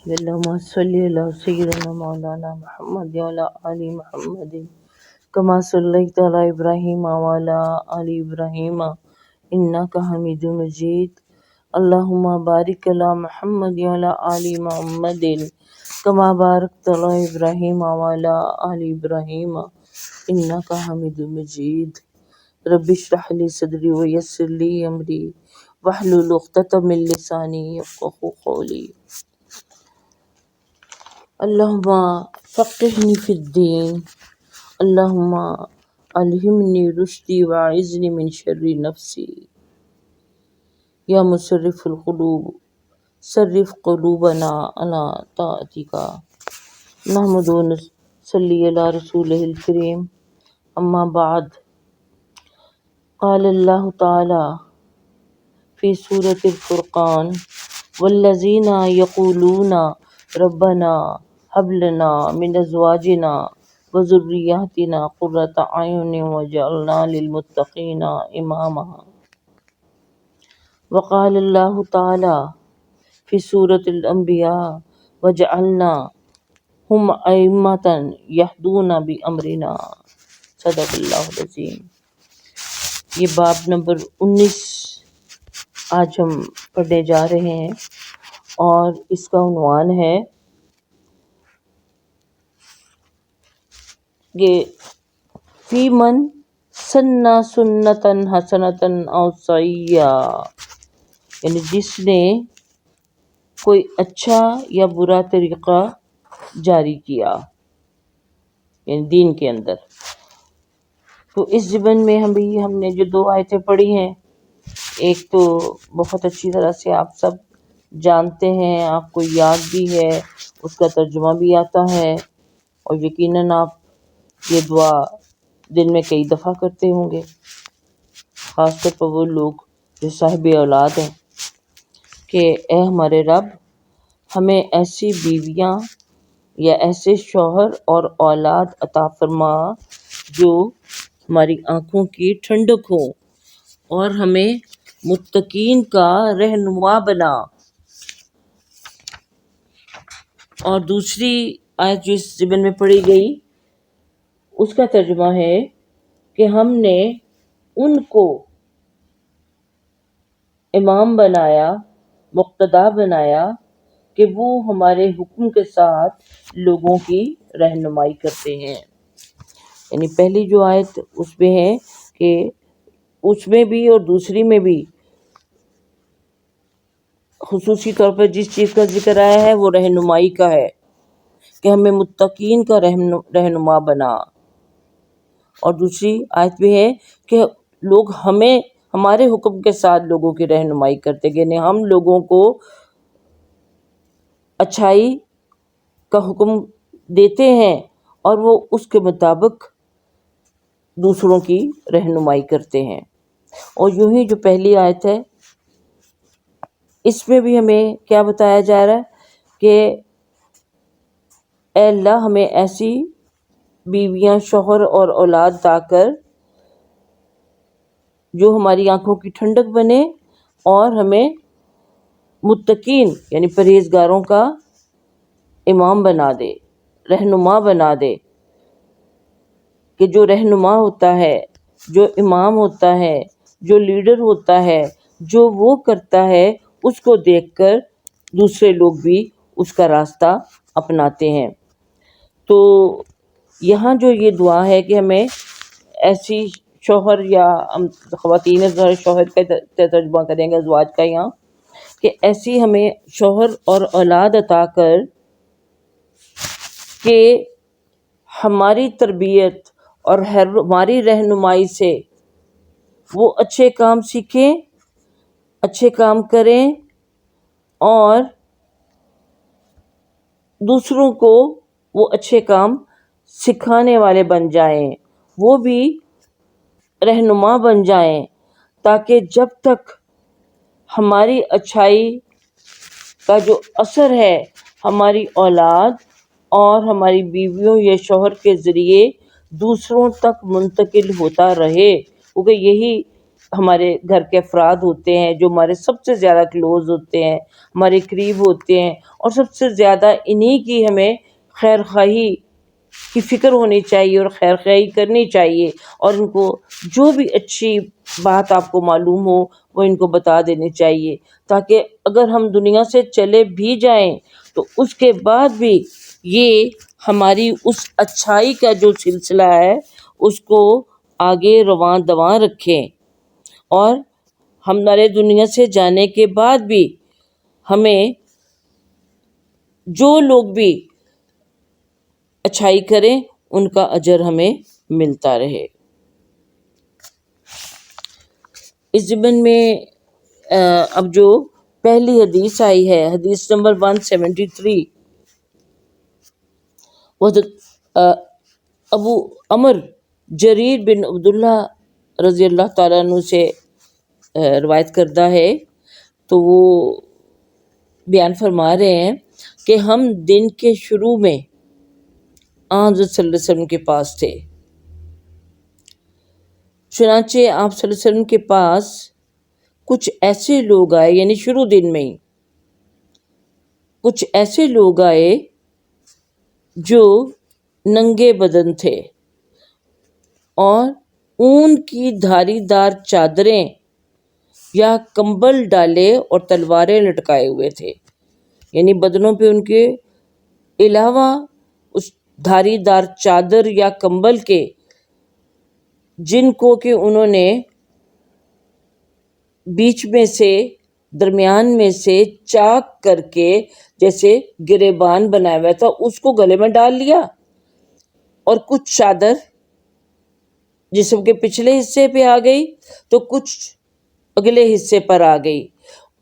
اللهم صل على سيدنا مولانا محمد وعلى آل محمد كما صليت على إبراهيم وعلى آل إبراهيم إنك حميد مجيد. اللهم بارك على محمد وعلى آل محمد كما باركت على إبراهيم وعلى آل إبراهيم إنك حميد مجيد. رب اشرح لي صدري ويسر لي أمري واحلل عقدة من لساني يفقهوا قولي. اللهم فقهني في الدين. اللهم ألهمني رشدي وأعذني من شر نفسي. يا مصرف القلوب صرف قلوبنا على طاعتك. نحمد ونصلي على رسوله الكريم. أما بعد، قال الله تعالى في سورة الفرقان: والذين يقولون ربنا هب لنا من أزواجنا وذرياتنا قرة أعين واجعلنا للمتقين إماما. وقال الله تعالى في سورة الأنبياء: وجعلناهم أئمة يهدون بأمرنا. صدق اللہ العظیم. یہ باب نمبر 19 آج ہم پڑھنے جا رہے ہیں اور اس کا عنوان ہے کہ فی من سنّا سنتن حسنتن او سیئا، یعنی جس نے کوئی اچھا یا برا طریقہ جاری کیا، یعنی دین کے اندر. تو اس ضمن میں ہم نے جو 2 آیتیں پڑھی ہیں، ایک تو بہت اچھی طرح سے آپ سب جانتے ہیں، آپ کو یاد بھی ہے، اس کا ترجمہ بھی آتا ہے، اور یقیناً آپ یہ دعا دن میں کئی دفعہ کرتے ہوں گے، خاص طور پر وہ لوگ جو صاحب اولاد ہیں کہ اے ہمارے رب، ہمیں ایسی بیویاں یا ایسے شوہر اور اولاد عطا فرما جو ہماری آنکھوں کی ٹھنڈک ہو اور ہمیں متقین کا رہنما بنا. اور دوسری آیت جو اس ضمن میں پڑھی گئی، اس کا ترجمہ ہے کہ ہم نے ان کو امام بنایا، مقتدا بنایا کہ وہ ہمارے حکم کے ساتھ لوگوں کی رہنمائی کرتے ہیں. یعنی پہلی جو آیت اس میں ہے کہ اس میں بھی اور دوسری میں بھی خصوصی طور پر جس چیز کا ذکر آیا ہے وہ رہنمائی کا ہے کہ ہمیں متقین کا رہنما بنا. اور دوسری آیت میں ہے کہ لوگ ہمارے حکم کے ساتھ لوگوں کی رہنمائی کرتے ہیں، یعنی ہم لوگوں کو اچھائی کا حکم دیتے ہیں اور وہ اس کے مطابق دوسروں کی رہنمائی کرتے ہیں. اور یوں ہی جو پہلی آیت ہے اس میں بھی ہمیں کیا بتایا جا رہا ہے کہ اے اللہ، ہمیں ایسی بیویاں، شوہر اور اولاد عطا کر جو ہماری آنکھوں کی ٹھنڈک بنے اور ہمیں متقین یعنی پرہیزگاروں کا امام بنا دے، رہنما بنا دے. کہ جو رہنما ہوتا ہے، جو امام ہوتا ہے، جو لیڈر ہوتا ہے، جو وہ کرتا ہے اس کو دیکھ کر دوسرے لوگ بھی اس کا راستہ اپناتے ہیں. تو یہاں جو یہ دعا ہے کہ ہمیں ایسی شوہر یا خواتین شوہر کا ترجمہ کریں گے ازواج کا یہاں، کہ ایسی ہمیں شوہر اور اولاد عطا کر کہ ہماری تربیت اور ہماری رہنمائی سے وہ اچھے کام سیکھیں، اچھے کام کریں اور دوسروں کو وہ اچھے کام سکھانے والے بن جائیں، وہ بھی رہنما بن جائیں، تاکہ جب تک ہماری اچھائی کا جو اثر ہے ہماری اولاد اور ہماری بیویوں یا شوہر کے ذریعے دوسروں تک منتقل ہوتا رہے. کیونکہ یہی ہمارے گھر کے افراد ہوتے ہیں جو ہمارے سب سے زیادہ کلوز ہوتے ہیں، ہمارے قریب ہوتے ہیں، اور سب سے زیادہ انہی کی ہمیں خیر خواہی کی فکر ہونی چاہیے اور خیر خواہی کرنی چاہیے، اور ان کو جو بھی اچھی بات آپ کو معلوم ہو وہ ان کو بتا دینی چاہیے، تاکہ اگر ہم دنیا سے چلے بھی جائیں تو اس کے بعد بھی یہ ہماری اس اچھائی کا جو سلسلہ ہے اس کو آگے رواں دواں رکھیں، اور ہمارے دنیا سے جانے کے بعد بھی ہمیں جو لوگ بھی اچھائی کریں ان کا اجر ہمیں ملتا رہے۔ اس ضمن میں اب جو پہلی حدیث آئی ہے، حدیث نمبر 173، وہ ابو عمر جریر بن عبداللہ رضی اللہ تعالیٰ عنہ سے روایت کردہ ہے، تو وہ بیان فرما رہے ہیں کہ ہم دن کے شروع میں حضرت صلی اللہ علیہ وسلم کے پاس تھے، چنانچہ آپ صلی اللہ علیہ وسلم کے پاس کچھ ایسے لوگ آئے، یعنی شروع دن میں ہی کچھ ایسے لوگ آئے جو ننگے بدن تھے اور اون کی دھاری دار چادریں یا کمبل ڈالے اور تلواریں لٹکائے ہوئے تھے، یعنی بدنوں پہ ان کے علاوہ اس دھاری دار چادر یا کمبل کے، جن کو کہ انہوں نے بیچ میں سے، درمیان میں سے چاک کر کے جیسے گریبان بنایا ہوا تھا اس کو گلے میں ڈال لیا، اور کچھ چادر جسم کے پچھلے حصے پہ آ گئی تو کچھ اگلے حصے پر آ گئی،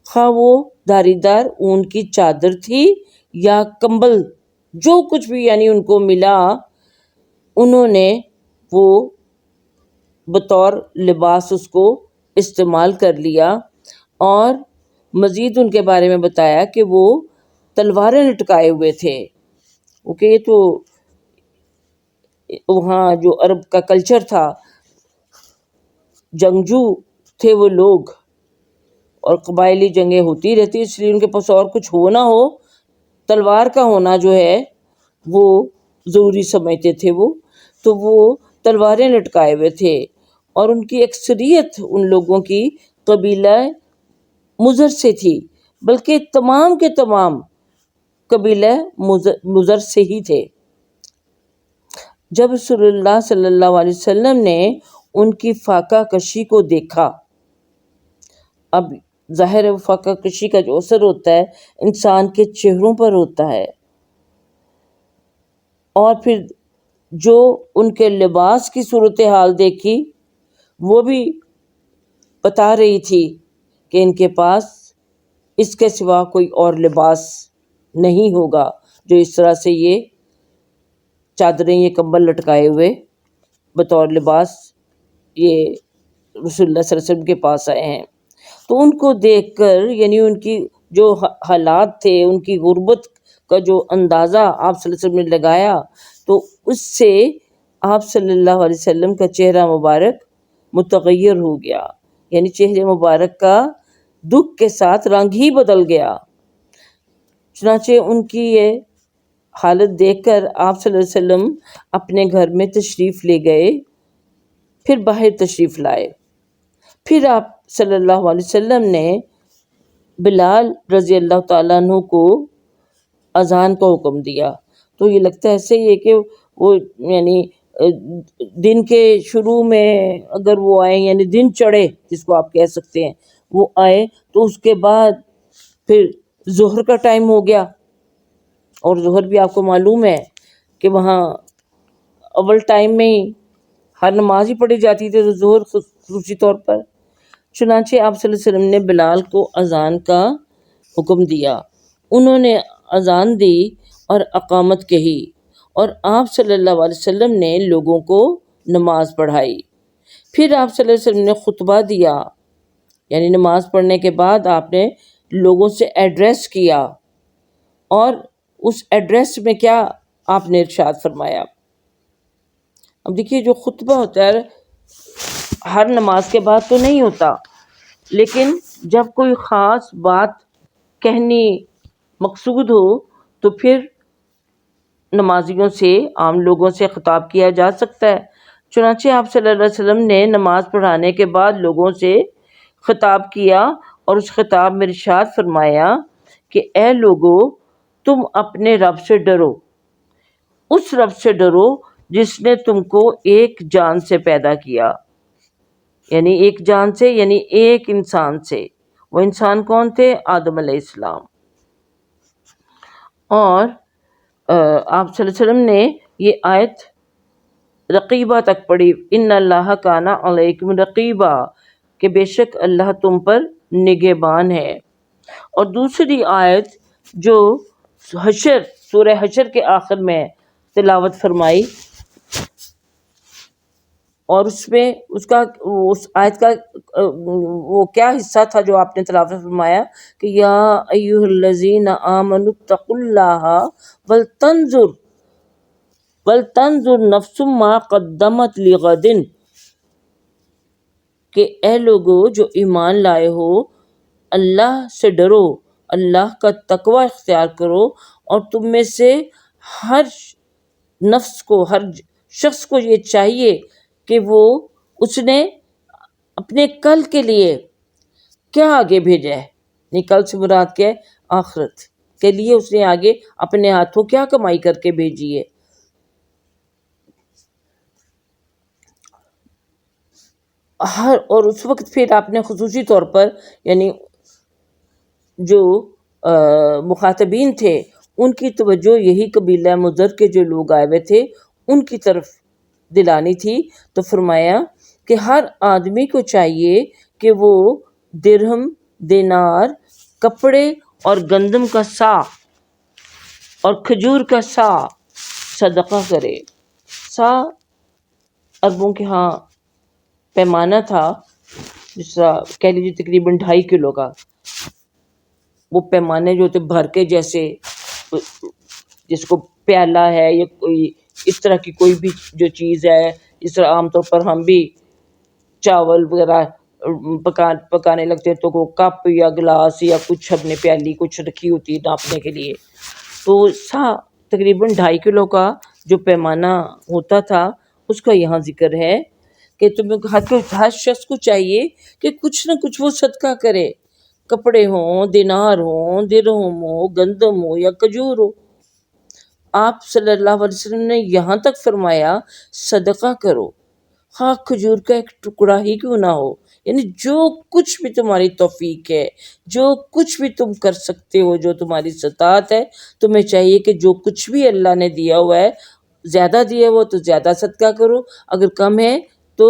خواہ وہ دھاری دار اون کی چادر تھی یا کمبل، جو کچھ بھی یعنی ان کو ملا انہوں نے وہ بطور لباس اس کو استعمال کر لیا، اور مزید ان کے بارے میں بتایا کہ وہ تلواریں لٹکائے ہوئے تھے، کیونکہ یہ تو وہاں جو عرب کا کلچر تھا، جنگجو تھے وہ لوگ، اور قبائلی جنگیں ہوتی رہتی، اس لیے ان کے پاس اور کچھ ہو نہ ہو تلوار کا ہونا جو ہے وہ ضروری سمجھتے تھے وہ، تو وہ تلواریں لٹکائے ہوئے تھے، اور ان کی اکثریت ان لوگوں کی قبیلہ مضر سے تھی، بلکہ تمام کے تمام قبیلہ مضر سے ہی تھے۔ جب رسول اللہ صلی اللہ علیہ وسلم نے ان کی فاقہ کشی کو دیکھا، اب ظاہر ہے فاقہ کشی کا جو اثر ہوتا ہے انسان کے چہروں پر ہوتا ہے، اور پھر جو ان کے لباس کی صورتحال دیکھی وہ بھی بتا رہی تھی کہ ان کے پاس اس کے سوا کوئی اور لباس نہیں ہوگا، جو اس طرح سے یہ چادریں، یہ کمبل لٹکائے ہوئے بطور لباس یہ رسول اللہ صلی اللہ علیہ وسلم کے پاس آئے ہیں۔ تو ان کو دیکھ کر، یعنی ان کی جو حالات تھے، ان کی غربت کا جو اندازہ آپ صلی اللہ علیہ وسلم نے لگایا، تو اس سے آپ صلی اللہ علیہ وسلم کا چہرہ مبارک متغیر ہو گیا، یعنی چہرے مبارک کا دکھ کے ساتھ رنگ ہی بدل گیا۔ چنانچہ ان کی یہ حالت دیکھ کر آپ صلی اللہ علیہ وسلم اپنے گھر میں تشریف لے گئے، پھر باہر تشریف لائے، پھر آپ صلی اللہ علیہ وسلم نے بلال رضی اللہ تعالیٰ عنہ کو اذان کا حکم دیا۔ تو یہ لگتا ہے ایسے ہی ہے کہ وہ یعنی دن کے شروع میں اگر وہ آئے، یعنی دن چڑھے جس کو آپ کہہ سکتے ہیں، وہ آئے تو اس کے بعد پھر ظہر کا ٹائم ہو گیا، اور ظہر بھی آپ کو معلوم ہے کہ وہاں اول ٹائم میں ہی ہر نماز ہی پڑھی جاتی تھی، تو ظہر خصوصی طور پر۔ چنانچہ آپ صلی اللہ علیہ وسلم نے بلال کو اذان کا حکم دیا، انہوں نے اذان دی اور اقامت کہی، اور آپ صلی اللہ علیہ وسلم نے لوگوں کو نماز پڑھائی۔ پھر آپ صلی اللہ علیہ وسلم نے خطبہ دیا، یعنی نماز پڑھنے کے بعد آپ نے لوگوں سے ایڈریس کیا، اور اس ایڈریس میں کیا آپ نے ارشاد فرمایا۔ اب دیکھیے جو خطبہ ہوتا ہے ہر نماز کے بعد تو نہیں ہوتا، لیکن جب کوئی خاص بات کہنی مقصود ہو تو پھر نمازیوں سے، عام لوگوں سے خطاب کیا جا سکتا ہے۔ چنانچہ آپ صلی اللہ علیہ وسلم نے نماز پڑھانے کے بعد لوگوں سے خطاب کیا اور اس خطاب میں ارشاد فرمایا کہ اے لوگو، تم اپنے رب سے ڈرو، اس رب سے ڈرو جس نے تم کو ایک جان سے پیدا کیا، یعنی ایک جان سے، یعنی ایک انسان سے۔ وہ انسان کون تھے؟ آدم علیہ السلام۔ اور آپ صلی اللہ علیہ وسلم نے یہ آیت رقیبہ تک پڑھی، ان اللہ کان علیکم رقیبہ، کہ بے شک اللہ تم پر نگہبان ہے۔ اور دوسری آیت جو سورہ حشر کے آخر میں تلاوت فرمائی، اور اس میں اس آیت کا وہ کیا حصہ تھا جو آپ نے تلاوت فرمایا کہ یا ایھا الذین آمنوا اتقوا اللہ ولتنظر نفس ما قدمت لغد، کہ اے لوگو جو ایمان لائے ہو، اللہ سے ڈرو، اللہ کا تقوی اختیار کرو، اور تم میں سے ہر نفس کو، ہر شخص کو یہ چاہیے کہ وہ اس نے اپنے کل کے لیے کیا آگے بھیجا ہے، یعنی کل سے مراد کیا ہے؟ آخرت کے لیے اس نے آگے اپنے ہاتھوں کیا کمائی کر کے بھیجی ہے۔ اور اس وقت پھر آپ نے خصوصی طور پر، یعنی جو مخاطبین تھے ان کی توجہ یہی قبیلہ مضر کے جو لوگ آئے ہوئے تھے ان کی طرف دلانی تھی، تو فرمایا کہ ہر آدمی کو چاہیے کہ وہ درہم، دینار، کپڑے اور گندم کا سا اور کھجور کا سا صدقہ کرے۔ سا عربوں کے ہاں پیمانہ تھا، جس طرح کہہ لیجیے تقریباً 2.5 کلو کا، وہ پیمانے جو ہوتے بھر کے، جیسے جس کو پیالہ ہے یا کوئی اس طرح کی کوئی بھی جو چیز ہے، اس طرح عام طور پر ہم بھی چاول وغیرہ پکانے لگتے ہیں تو وہ کپ یا گلاس یا کچھ اپنے پیالی کچھ رکھی ہوتی ہے ناپنے کے لیے، تو سا تقریباً 2.5 کلو کا جو پیمانہ ہوتا تھا اس کا یہاں ذکر ہے کہ تمہیں ہر شخص کو چاہیے کہ کچھ نہ کچھ وہ صدقہ کرے، کپڑے ہوں، دینار ہوں، درہم ہو، گندم ہو یا کھجور ہو۔ آپ صلی اللہ علیہ وسلم نے یہاں تک فرمایا صدقہ کرو، خواہ کھجور کا ایک ٹکڑا ہی کیوں نہ ہو، یعنی جو کچھ بھی تمہاری توفیق ہے، جو کچھ بھی تم کر سکتے ہو، جو تمہاری استطاعت ہے، تمہیں چاہیے کہ جو کچھ بھی اللہ نے دیا ہوا ہے، زیادہ دیا ہوا تو زیادہ صدقہ کرو، اگر کم ہے تو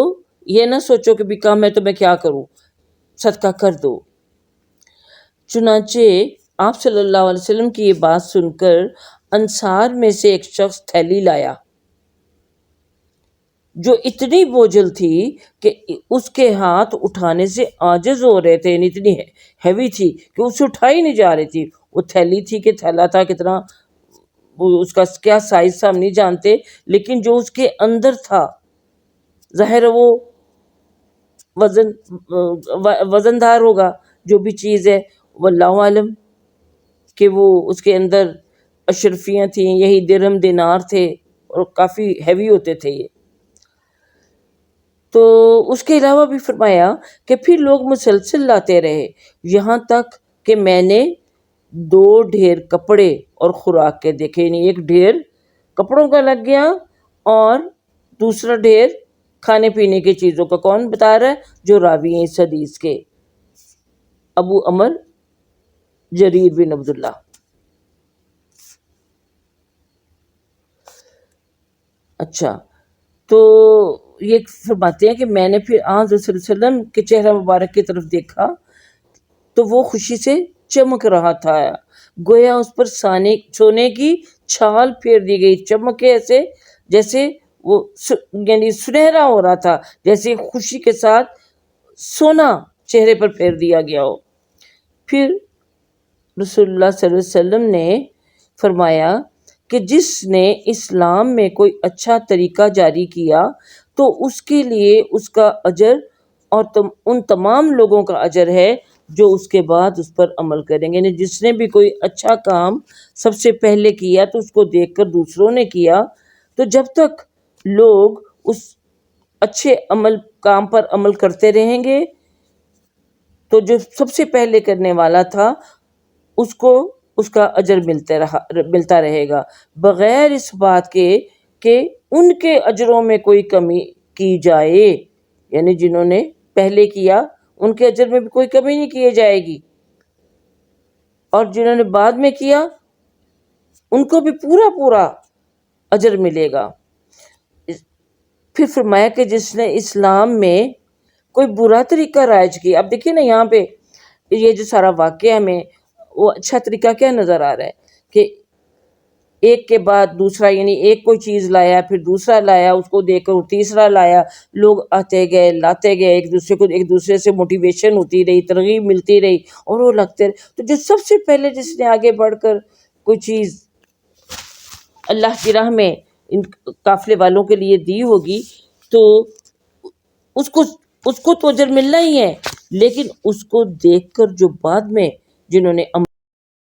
یہ نہ سوچو کہ بھی کم ہے تو میں کیا کروں، صدقہ کر دو۔ چنانچہ آپ صلی اللہ علیہ وسلم کی یہ بات سن کر انصار میں سے ایک شخص تھیلی لایا جو اتنی بوجھل تھی کہ اس کے ہاتھ اٹھانے سے عاجز ہو رہے تھے، یعنی اتنی ہیوی تھی کہ اسے اٹھائی نہیں جا رہی تھی۔ وہ تھیلی تھی کہ تھیلا تھا، کتنا اس کا کیا سائز تھا ہم نہیں جانتے، لیکن جو اس کے اندر تھا ظاہر وہ وزن دار ہوگا، جو بھی چیز ہے، واللہ عالم، کہ وہ اس کے اندر اشرفیاں تھیں، یہی درہم دینار تھے اور کافی ہیوی ہوتے تھے یہ۔ تو اس کے علاوہ بھی فرمایا کہ پھر لوگ مسلسل لاتے رہے یہاں تک کہ میں نے 2 ڈھیر کپڑے اور خوراک کے دیکھے، یعنی ایک ڈھیر کپڑوں کا لگ گیا اور دوسرا ڈھیر کھانے پینے کی چیزوں کا۔ کون بتا رہا ہے؟ جو راوی ہیں اس حدیث کے، ابو عمر جریر بن عبداللہ۔ اچھا، تو یہ فرماتے ہیں کہ میں نے پھر آن صلی اللہ علیہ وسلم کے چہرہ مبارک کی طرف دیکھا تو وہ خوشی سے چمک رہا تھا، گویا اس پر سونے کی چھال پھیر دی گئی، چمکے ایسے جیسے وہ یعنی سنہرا ہو رہا تھا، جیسے خوشی کے ساتھ سونا چہرے پر پھیر دیا گیا ہو۔ پھر رسول اللہ صلی اللہ علیہ وسلم نے فرمایا کہ جس نے اسلام میں کوئی اچھا طریقہ جاری کیا تو اس کے لیے اس کا اجر اور ان تمام لوگوں کا اجر ہے جو اس کے بعد اس پر عمل کریں گے. یعنی جس نے بھی کوئی اچھا کام سب سے پہلے کیا تو اس کو دیکھ کر دوسروں نے کیا، تو جب تک لوگ اس اچھے کام پر عمل کرتے رہیں گے تو جو سب سے پہلے کرنے والا تھا اس کو اس کا اجر ملتا رہے گا، بغیر اس بات کے کہ ان کے اجروں میں کوئی کمی کی جائے. یعنی جنہوں نے پہلے کیا ان کے اجر میں بھی کوئی کمی نہیں کی جائے گی، اور جنہوں نے بعد میں کیا ان کو بھی پورا پورا اجر ملے گا. پھر فرمایا کہ جس نے اسلام میں کوئی برا طریقہ رائج کیا. اب دیکھیے نا یہاں پہ یہ جو سارا واقعہ ہمیں وہ اچھا طریقہ کیا نظر آ رہا ہے کہ ایک کے بعد دوسرا، یعنی ایک کوئی چیز لایا پھر دوسرا لایا، اس کو دیکھ کر تیسرا لایا، لوگ آتے گئے لاتے گئے، ایک دوسرے سے موٹیویشن ہوتی رہی، ترغیب ملتی رہی اور وہ لگتے رہے. تو جو سب سے پہلے جس نے آگے بڑھ کر کوئی چیز اللہ کی راہ میں ان قافلے والوں کے لیے دی ہوگی تو اس کو تو اجر ملنا ہی ہے، لیکن اس کو دیکھ کر جو بعد میں جنہوں نے عمل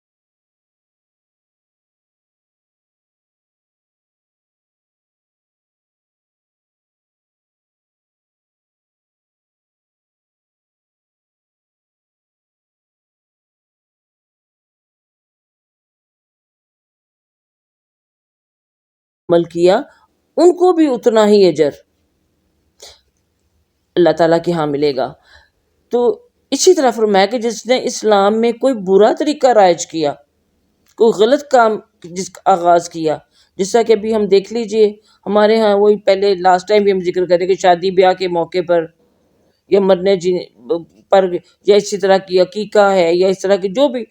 کیا ان کو بھی اتنا ہی اجر اللہ تعالیٰ کے ہاں ملے گا. تو اسی طرح فرمایا کہ جس نے اسلام میں کوئی برا طریقہ رائج کیا، کوئی غلط کام جس کا آغاز کیا، جس طرح کہ ابھی ہم دیکھ لیجئے ہمارے ہاں وہی پہلے لاسٹ ٹائم بھی ہم ذکر کریں کہ شادی بیاہ کے موقع پر یا مرنے پر یا اسی طرح کی عقیقہ ہے یا اس طرح کی جو بھی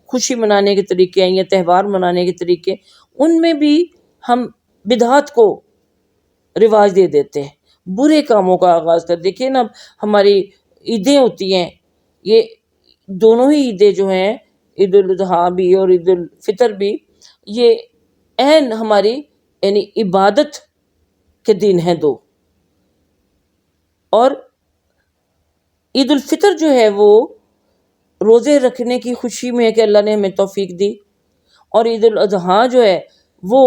خوشی منانے کے طریقے ہیں یا تہوار منانے کے طریقے، ان میں بھی ہم بدعات کو رواج دے دیتے ہیں، برے کاموں کا آغاز کر. دیکھیے نا ہماری عیدیں ہوتی ہیں، یہ دونوں ہی عیدیں جو ہیں عید الاضحیٰ بھی اور عید الفطر بھی، یہ عین ہماری یعنی عبادت کے دن ہیں دو. اور عید الفطر جو ہے وہ روزے رکھنے کی خوشی میں ہے کہ اللہ نے ہمیں توفیق دی، اور عید الاضحیٰ جو ہے وہ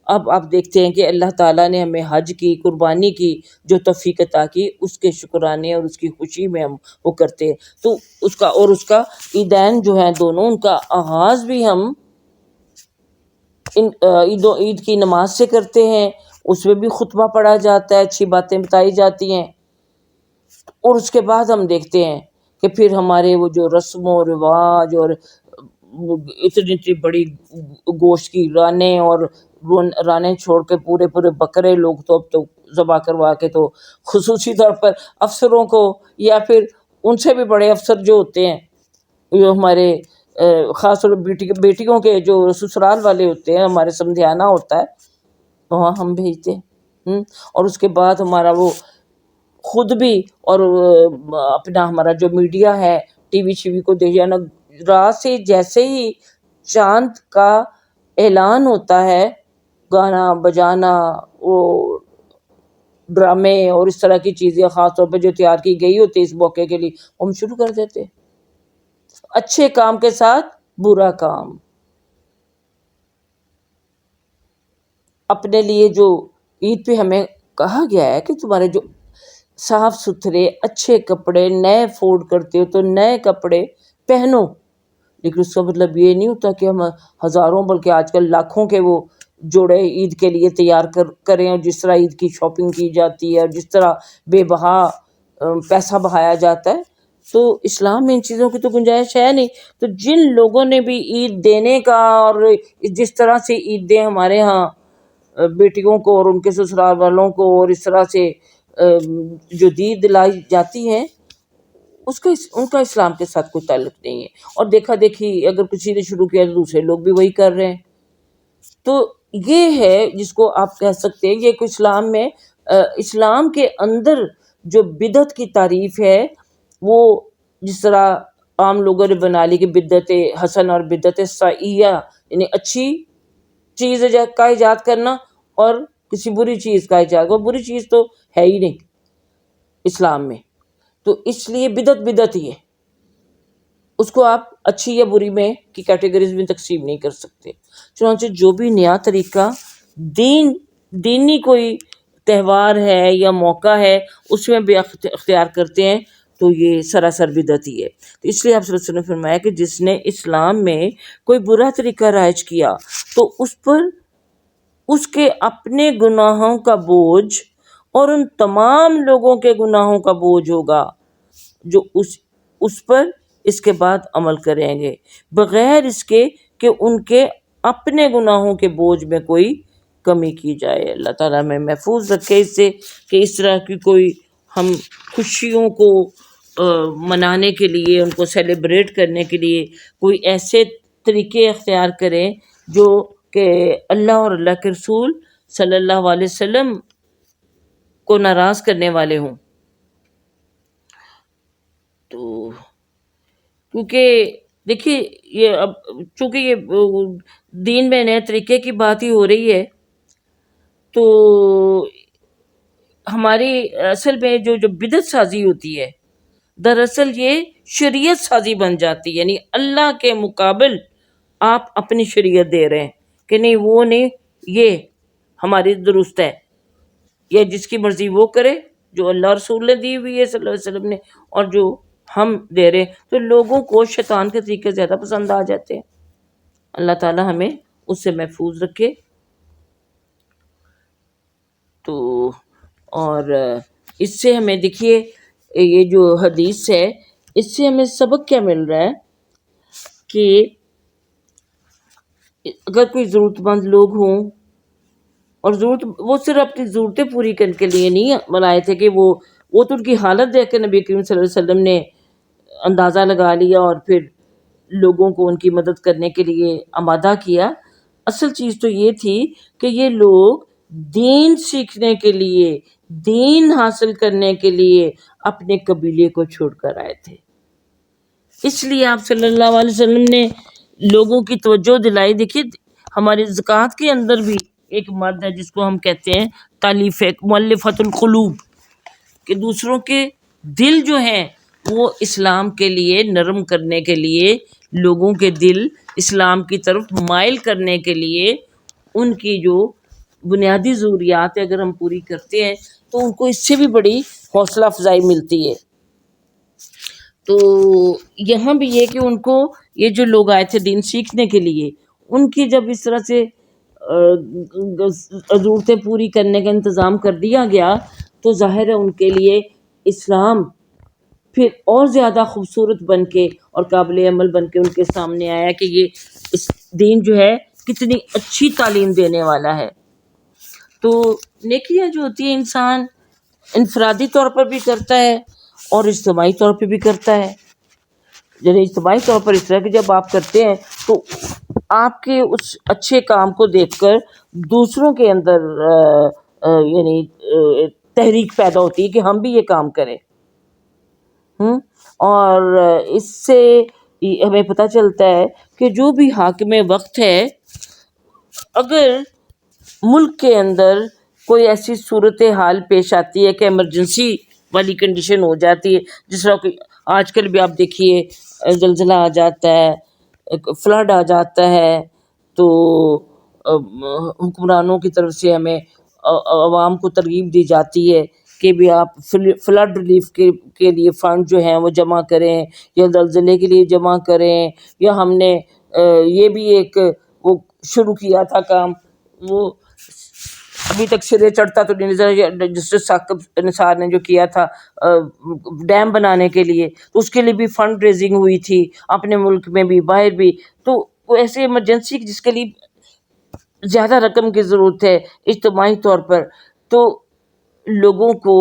اب آپ دیکھتے ہیں کہ اللہ تعالیٰ نے ہمیں حج کی، قربانی کی، جو توفیق عطا کی، اس کے شکرانے اور اس کی خوشی میں ہم وہ کرتے ہیں. تو اس کا عیدین جو ہیں دونوں، ان کا آغاز بھی ہم عید کی نماز سے کرتے ہیں، اس میں بھی خطبہ پڑھا جاتا ہے، اچھی باتیں بتائی جاتی ہیں، اور اس کے بعد ہم دیکھتے ہیں کہ پھر ہمارے وہ جو رسم و رواج اور اتنی بڑی گوشت کی رانیں اور رانیں چھوڑ کے پورے بکرے لوگ تو اب تو ذبح کروا کے تو خصوصی طور پر افسروں کو یا پھر ان سے بھی بڑے افسر جو ہوتے ہیں، جو ہمارے خاص طور پر بیٹیوں کے جو سسرال والے ہوتے ہیں، ہمارے سمدھیانہ ہوتا ہے وہاں ہم بھیجتے ہیں. اور اس کے بعد ہمارا وہ خود بھی اور اپنا ہمارا جو میڈیا ہے ٹی وی شیوی کو دیکھ جانا، رات سے جیسے ہی چاند کا اعلان ہوتا ہے، گانا بجانا، وہ ڈرامے اور اس طرح کی چیزیں خاص طور پہ جو تیار کی گئی ہوتی ہے اس موقع کے لیے ہم شروع کر دیتے. اچھے کام کے ساتھ برا کام. اپنے لیے جو عید پہ ہمیں کہا گیا ہے کہ تمہارے جو صاف ستھرے اچھے کپڑے نئے افورڈ کرتے ہو تو نئے کپڑے پہنو، لیکن اس کا مطلب یہ نہیں ہوتا کہ ہم ہزاروں بلکہ آج کل لاکھوں کے وہ جوڑے عید کے لیے تیار کریں، اور جس طرح عید کی شاپنگ کی جاتی ہے اور جس طرح بے بہا پیسہ بہایا جاتا ہے، تو اسلام میں ان چیزوں کی تو گنجائش ہے نہیں. تو جن لوگوں نے بھی عید دینے کا اور جس طرح سے عیدیں ہمارے ہاں بیٹیوں کو اور ان کے سسرال والوں کو اور اس طرح سے جو عید دلائی جاتی ہیں ان کا اسلام کے ساتھ کوئی تعلق نہیں ہے. اور دیکھا دیکھی اگر کسی نے شروع کیا تو دوسرے لوگ بھی وہی کر رہے ہیں. تو یہ ہے جس کو آپ کہہ سکتے ہیں یہ کہ اسلام میں اسلام کے اندر جو بدعت کی تعریف ہے وہ جس طرح عام لوگوں نے بنا لی کہ بدعت حسن اور بدعت سیئہ، یعنی اچھی چیز کا ایجاد کرنا اور کسی بری چیز کا ایجاد. وہ بری چیز تو ہے ہی نہیں اسلام میں، تو اس لیے بدعت ہی ہے، اس کو آپ اچھی یا بری میں کی کیٹیگریز میں تقسیم نہیں کر سکتے۔ چنانچہ جو بھی نیا طریقہ دینی کوئی تہوار ہے یا موقع ہے اس میں بھی اختیار کرتے ہیں تو یہ سراسر بدعت ہی ہے۔ تو اس لیے آپ صلی اللہ علیہ وسلم نے فرمایا کہ جس نے اسلام میں کوئی برا طریقہ رائج کیا تو اس پر اس کے اپنے گناہوں کا بوجھ اور ان تمام لوگوں کے گناہوں کا بوجھ ہوگا جو اس پر اس کے بعد عمل کریں گے، بغیر اس کے کہ ان کے اپنے گناہوں کے بوجھ میں کوئی کمی کی جائے۔ اللہ تعالیٰ ہمیں محفوظ رکھے اس سے کہ اس طرح کی کوئی ہم خوشیوں کو منانے کے لیے، ان کو سیلیبریٹ کرنے کے لیے کوئی ایسے طریقے اختیار کریں جو کہ اللہ اور اللہ کے رسول صلی اللہ علیہ وسلم کو ناراض کرنے والے ہوں۔ تو کیونکہ دیکھیے یہ اب چونکہ یہ دین میں نئے طریقے کی بات ہی ہو رہی ہے تو ہماری اصل میں جو بدعت سازی ہوتی ہے دراصل یہ شریعت سازی بن جاتی ہے، یعنی اللہ کے مقابل آپ اپنی شریعت دے رہے ہیں کہ نہیں وہ نہیں، یہ ہماری درست ہے، یا جس کی مرضی وہ کرے جو اللہ رسول نے دی ہوئی ہے صلی اللہ علیہ وسلم نے، اور جو ہم دے رہے ہیں تو لوگوں کو شیطان کے طریقے زیادہ پسند آ جاتے ہیں۔ اللہ تعالی ہمیں اس سے محفوظ رکھے۔ تو اور اس سے ہمیں دیکھیے یہ جو حدیث ہے اس سے ہمیں سبق کیا مل رہا ہے کہ اگر کوئی ضرورت مند لوگ ہوں اور وہ صرف اپنی ضرورتیں پوری کرنے کے لیے نہیں بنائے تھے کہ وہ تو ان کی حالت دیکھ کے نبی کریم صلی اللہ علیہ وسلم نے اندازہ لگا لیا اور پھر لوگوں کو ان کی مدد کرنے کے لیے آمادہ کیا۔ اصل چیز تو یہ تھی کہ یہ لوگ دین سیکھنے کے لیے، دین حاصل کرنے کے لیے اپنے قبیلے کو چھوڑ کر آئے تھے، اس لیے آپ صلی اللہ علیہ وسلم نے لوگوں کی توجہ دلائی۔ دیکھیے ہماری زکوٰۃ کے اندر بھی ایک مرد ہے جس کو ہم کہتے ہیں تالیف مؤلفۃ القلوب، کہ دوسروں کے دل جو ہیں وہ اسلام کے لیے نرم کرنے کے لیے، لوگوں کے دل اسلام کی طرف مائل کرنے کے لیے ان کی جو بنیادی ضروریات اگر ہم پوری کرتے ہیں تو ان کو اس سے بھی بڑی حوصلہ افزائی ملتی ہے۔ تو یہاں بھی یہ کہ ان کو یہ جو لوگ آئے تھے دین سیکھنے کے لیے، ان کی جب اس طرح سے ضرورتیں پوری کرنے کا انتظام کر دیا گیا تو ظاہر ہے ان کے لیے اسلام پھر اور زیادہ خوبصورت بن کے اور قابل عمل بن کے ان کے سامنے آیا کہ یہ اس دین جو ہے کتنی اچھی تعلیم دینے والا ہے۔ تو نیکیاں جو ہوتی ہیں انسان انفرادی طور پر بھی کرتا ہے اور اجتماعی طور پہ بھی کرتا ہے۔ یعنی اجتماعی طور پر اس طرح کہ جب آپ کرتے ہیں تو آپ کے اس اچھے کام کو دیکھ کر دوسروں کے اندر یعنی تحریک پیدا ہوتی ہے کہ ہم بھی یہ کام کریں، اور اس سے ہمیں پتہ چلتا ہے کہ جو بھی حاکم وقت ہے اگر ملک کے اندر کوئی ایسی صورتحال پیش آتی ہے کہ ایمرجنسی والی کنڈیشن ہو جاتی ہے، جس طرح کہ آج کل بھی آپ دیکھیے زلزلہ آ جاتا ہے، فلڈ آ جاتا ہے، تو حکمرانوں کی طرف سے ہمیں عوام کو ترغیب دی جاتی ہے کہ بھی آپ فلڈ ریلیف کے لیے فنڈ جو ہیں وہ جمع کریں یا زلزلے کے لیے جمع کریں، یا ہم نے یہ بھی ایک وہ شروع کیا تھا کام، وہ ابھی تک سرے چڑھتا تو نہیں نظر، جسٹس ثاقب نثار نے جو کیا تھا ڈیم بنانے کے لیے، تو اس کے لیے بھی فنڈ ریزنگ ہوئی تھی اپنے ملک میں بھی باہر بھی۔ تو وہ ایسے ایمرجنسی جس کے لیے زیادہ رقم کی ضرورت ہے اجتماعی طور پر، تو لوگوں کو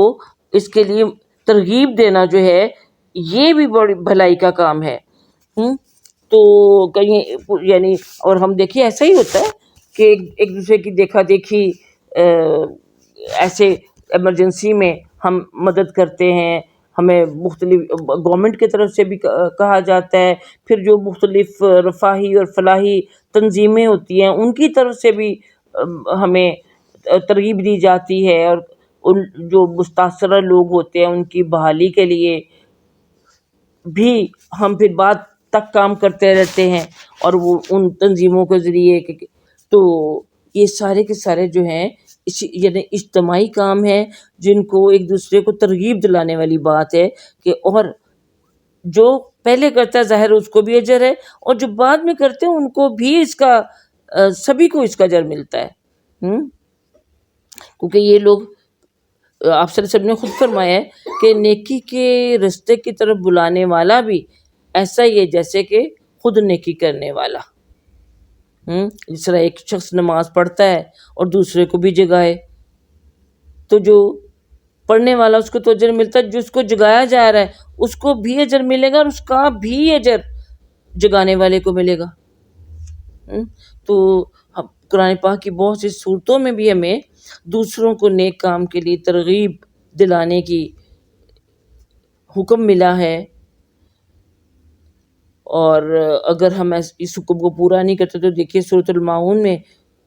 اس کے لیے ترغیب دینا جو ہے یہ بھی بڑی بھلائی کا کام ہے۔ تو کہیں یعنی اور ہم دیکھیے ایسا ہی ہوتا ہے کہ ایک دوسرے کی دیکھا دیکھی ایسے ایمرجنسی میں ہم مدد کرتے ہیں، ہمیں مختلف گورنمنٹ کی طرف سے بھی کہا جاتا ہے، پھر جو مختلف رفاہی اور فلاحی تنظیمیں ہوتی ہیں ان کی طرف سے بھی ہمیں ترغیب دی جاتی ہے، اور ان جو مستاثرہ لوگ ہوتے ہیں ان کی بحالی کے لیے بھی ہم پھر بعد تک کام کرتے رہتے ہیں، اور وہ ان تنظیموں کے ذریعے تو یہ سارے کے سارے جو ہیں یعنی اجتماعی کام ہیں جن کو ایک دوسرے کو ترغیب دلانے والی بات ہے کہ اور جو پہلے کرتا ہے ظاہر اس کو بھی اجر ہے، اور جو بعد میں کرتے ہیں ان کو بھی اس کا سبھی کو اس کا اجر ملتا ہے۔ کیونکہ یہ لوگ آپ صلی اللہ علیہ وسلم نے خود فرمایا ہے کہ نیکی کے رستے کی طرف بلانے والا بھی ایسا ہی ہے جیسے کہ خود نیکی کرنے والا۔ جس طرح ایک شخص نماز پڑھتا ہے اور دوسرے کو بھی جگائے تو جو پڑھنے والا اس کو تو اجر ملتا ہے، جو اس کو جگایا جا رہا ہے اس کو بھی اجر ملے گا اور اس کا بھی اجر جگانے والے کو ملے گا۔ تو قرآن پاک کی بہت سی صورتوں میں بھی ہمیں دوسروں کو نیک کام کے لیے ترغیب دلانے کی حکم ملا ہے، اور اگر ہم اس حکم کو پورا نہیں کرتے تو دیکھیے سورۃ الماعون میں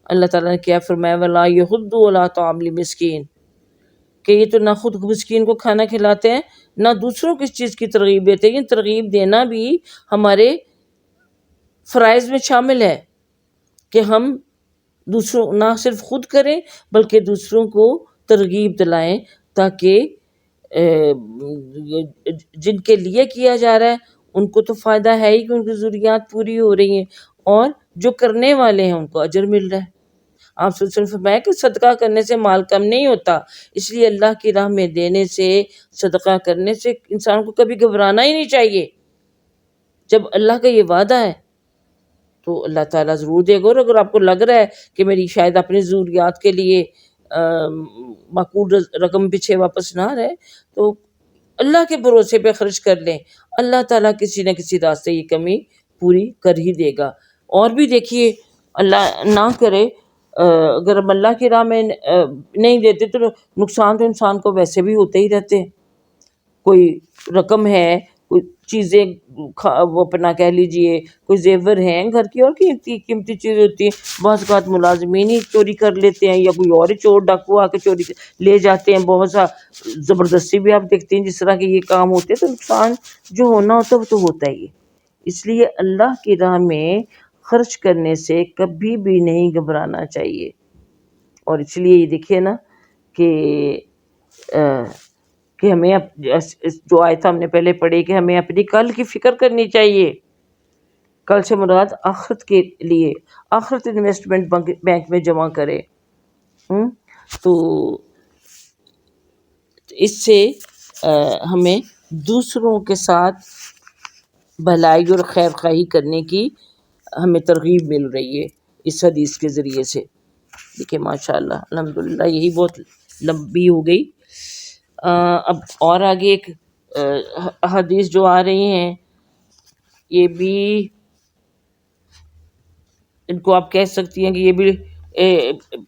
اللہ تعالیٰ نے کیا فرمایا، وَلَا يَحُضُّ عَلَىٰ طَعَامِ الْمِسْكِينِ، کہ یہ تو نہ خود مسکین کو کھانا کھلاتے ہیں نہ دوسروں کو اس چیز کی ترغیب دیتے ہیں۔ یہ ترغیب دینا بھی ہمارے فرائض میں شامل ہے کہ ہم دوسروں نہ صرف خود کریں بلکہ دوسروں کو ترغیب دلائیں، تاکہ جن کے لیے کیا جا رہا ہے ان کو تو فائدہ ہے ہی کہ ان کی ضروریات پوری ہو رہی ہیں، اور جو کرنے والے ہیں ان کو اجر مل رہا ہے۔ آپ صلی اللہ علیہ وسلم فرمایا کہ صدقہ کرنے سے مال کم نہیں ہوتا، اس لیے اللہ کی راہ میں دینے سے، صدقہ کرنے سے انسان کو کبھی گھبرانا ہی نہیں چاہیے۔ جب اللہ کا یہ وعدہ ہے تو اللہ تعالیٰ ضرور دے گا، اور اگر آپ کو لگ رہا ہے کہ میری شاید اپنی ضروریات کے لیے معقول رقم پیچھے واپس نہ رہے تو اللہ کے بھروسے پہ خرچ کر لیں، اللہ تعالیٰ کسی نہ کسی راستے یہ کمی پوری کر ہی دے گا۔ اور بھی دیکھیے اللہ نہ کرے اگر ہم اللہ کی راہ میں نہیں دیتے تو نقصان تو انسان کو ویسے بھی ہوتے ہی رہتے ہیں۔ کوئی رقم ہے، کوئی چیزیں وہ اپنا کہہ لیجئے کوئی زیور ہیں گھر کی، اور قیمتی چیزیں ہوتی ہیں، بعض اوقات ملازمین ہی چوری کر لیتے ہیں یا کوئی اور ہی چور ڈاکو آ کے چوری لے جاتے ہیں، بہت سا زبردستی بھی آپ دیکھتے ہیں جس طرح کے یہ کام ہوتے ہیں، تو نقصان جو ہونا ہوتا ہے وہ تو ہوتا ہی ہے۔ اس لیے اللہ کی راہ میں خرچ کرنے سے کبھی بھی نہیں گھبرانا چاہیے۔ اور اس لیے یہ دیکھیے نا کہ ہمیں جو آیت ہم نے پہلے پڑھی کہ ہمیں اپنی کل کی فکر کرنی چاہیے۔ کل سے مراد آخرت کے لیے، آخرت انویسٹمنٹ بینک میں جمع کرے۔ تو اس سے ہمیں دوسروں کے ساتھ بھلائی اور خیر خواہی کرنے کی ہمیں ترغیب مل رہی ہے اس حدیث کے ذریعے سے۔ دیکھیں ماشاءاللہ الحمدللہ، یہی بہت لمبی ہو گئی۔ اب اور آگے ایک حدیث جو آ رہی ہیں یہ بھی ان کو آپ کہہ سکتی ہیں کہ یہ بھی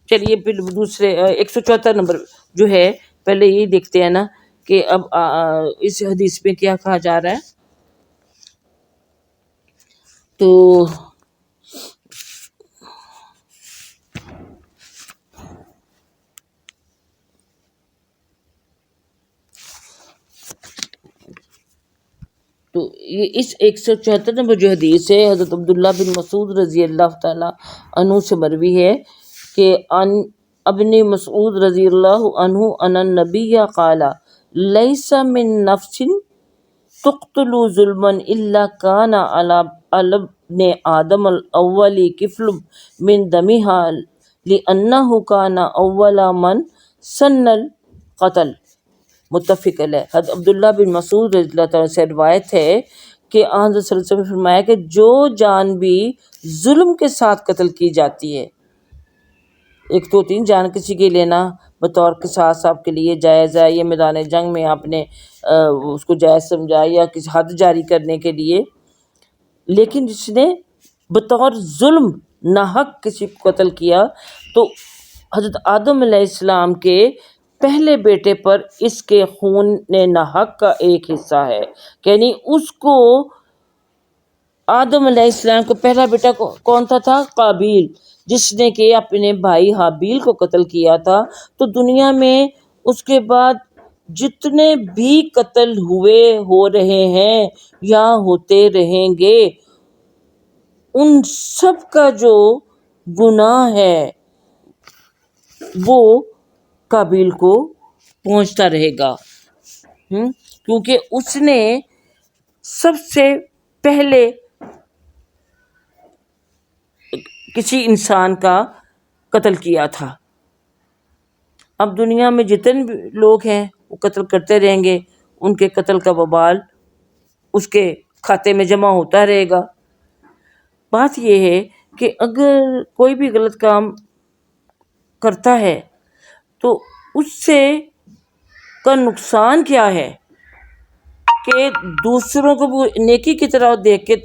چلیے پھر دوسرے 174 نمبر جو ہے پہلے یہی دیکھتے ہیں نا کہ اب اس حدیث میں کیا کہا جا رہا ہے۔ تو یہ اس 174 نمبر جو حدیث ہے حضرت عبداللہ بن مسعود رضی اللہ تعالیٰ عنہ سے مروی ہے کہ ابن مسعود رضی اللہ عنہ ان النبی قال لیس من نفس تقتل ظلما الا کان علی ابن آدم الاول کفل من دمها لانه کان اول من سن القتل، متفق علیہ۔ حضرت عبداللہ بن مسعود رضی اللہ تعالیٰ سے روایت ہے کہ حضرت صلی اللہ علیہ وسلم نے فرمایا کہ جو جان بھی ظلم کے ساتھ قتل کی جاتی ہے، ایک تو تین جان کسی کے لینا بطور قصاص صاحب کے لیے جائز ہے، یہ میدان جنگ میں آپ نے اس کو جائز سمجھا یا کسی حد جاری کرنے کے لیے، لیکن جس نے بطور ظلم ناحق کسی کو قتل کیا تو حضرت آدم علیہ السلام کے پہلے بیٹے پر اس کے خون ناحق کا ایک حصہ ہے، یعنی اس کو آدم علیہ السلام کو پہلا بیٹا کون تھا قابیل، جس نے کہ اپنے بھائی حابیل کو قتل کیا تھا، تو دنیا میں اس کے بعد جتنے بھی قتل ہو رہے ہیں یا ہوتے رہیں گے، ان سب کا جو گناہ ہے وہ قابیل کو پہنچتا رہے گا، کیونکہ اس نے سب سے پہلے کسی انسان کا قتل کیا تھا۔ اب دنیا میں جتنے بھی لوگ ہیں وہ قتل کرتے رہیں گے، ان کے قتل کا وبال اس کے کھاتے میں جمع ہوتا رہے گا۔ بات یہ ہے کہ اگر کوئی بھی غلط کام کرتا ہے تو اس سے کا نقصان کیا ہے کہ دوسروں کو نیکی کی طرح دیکھ کے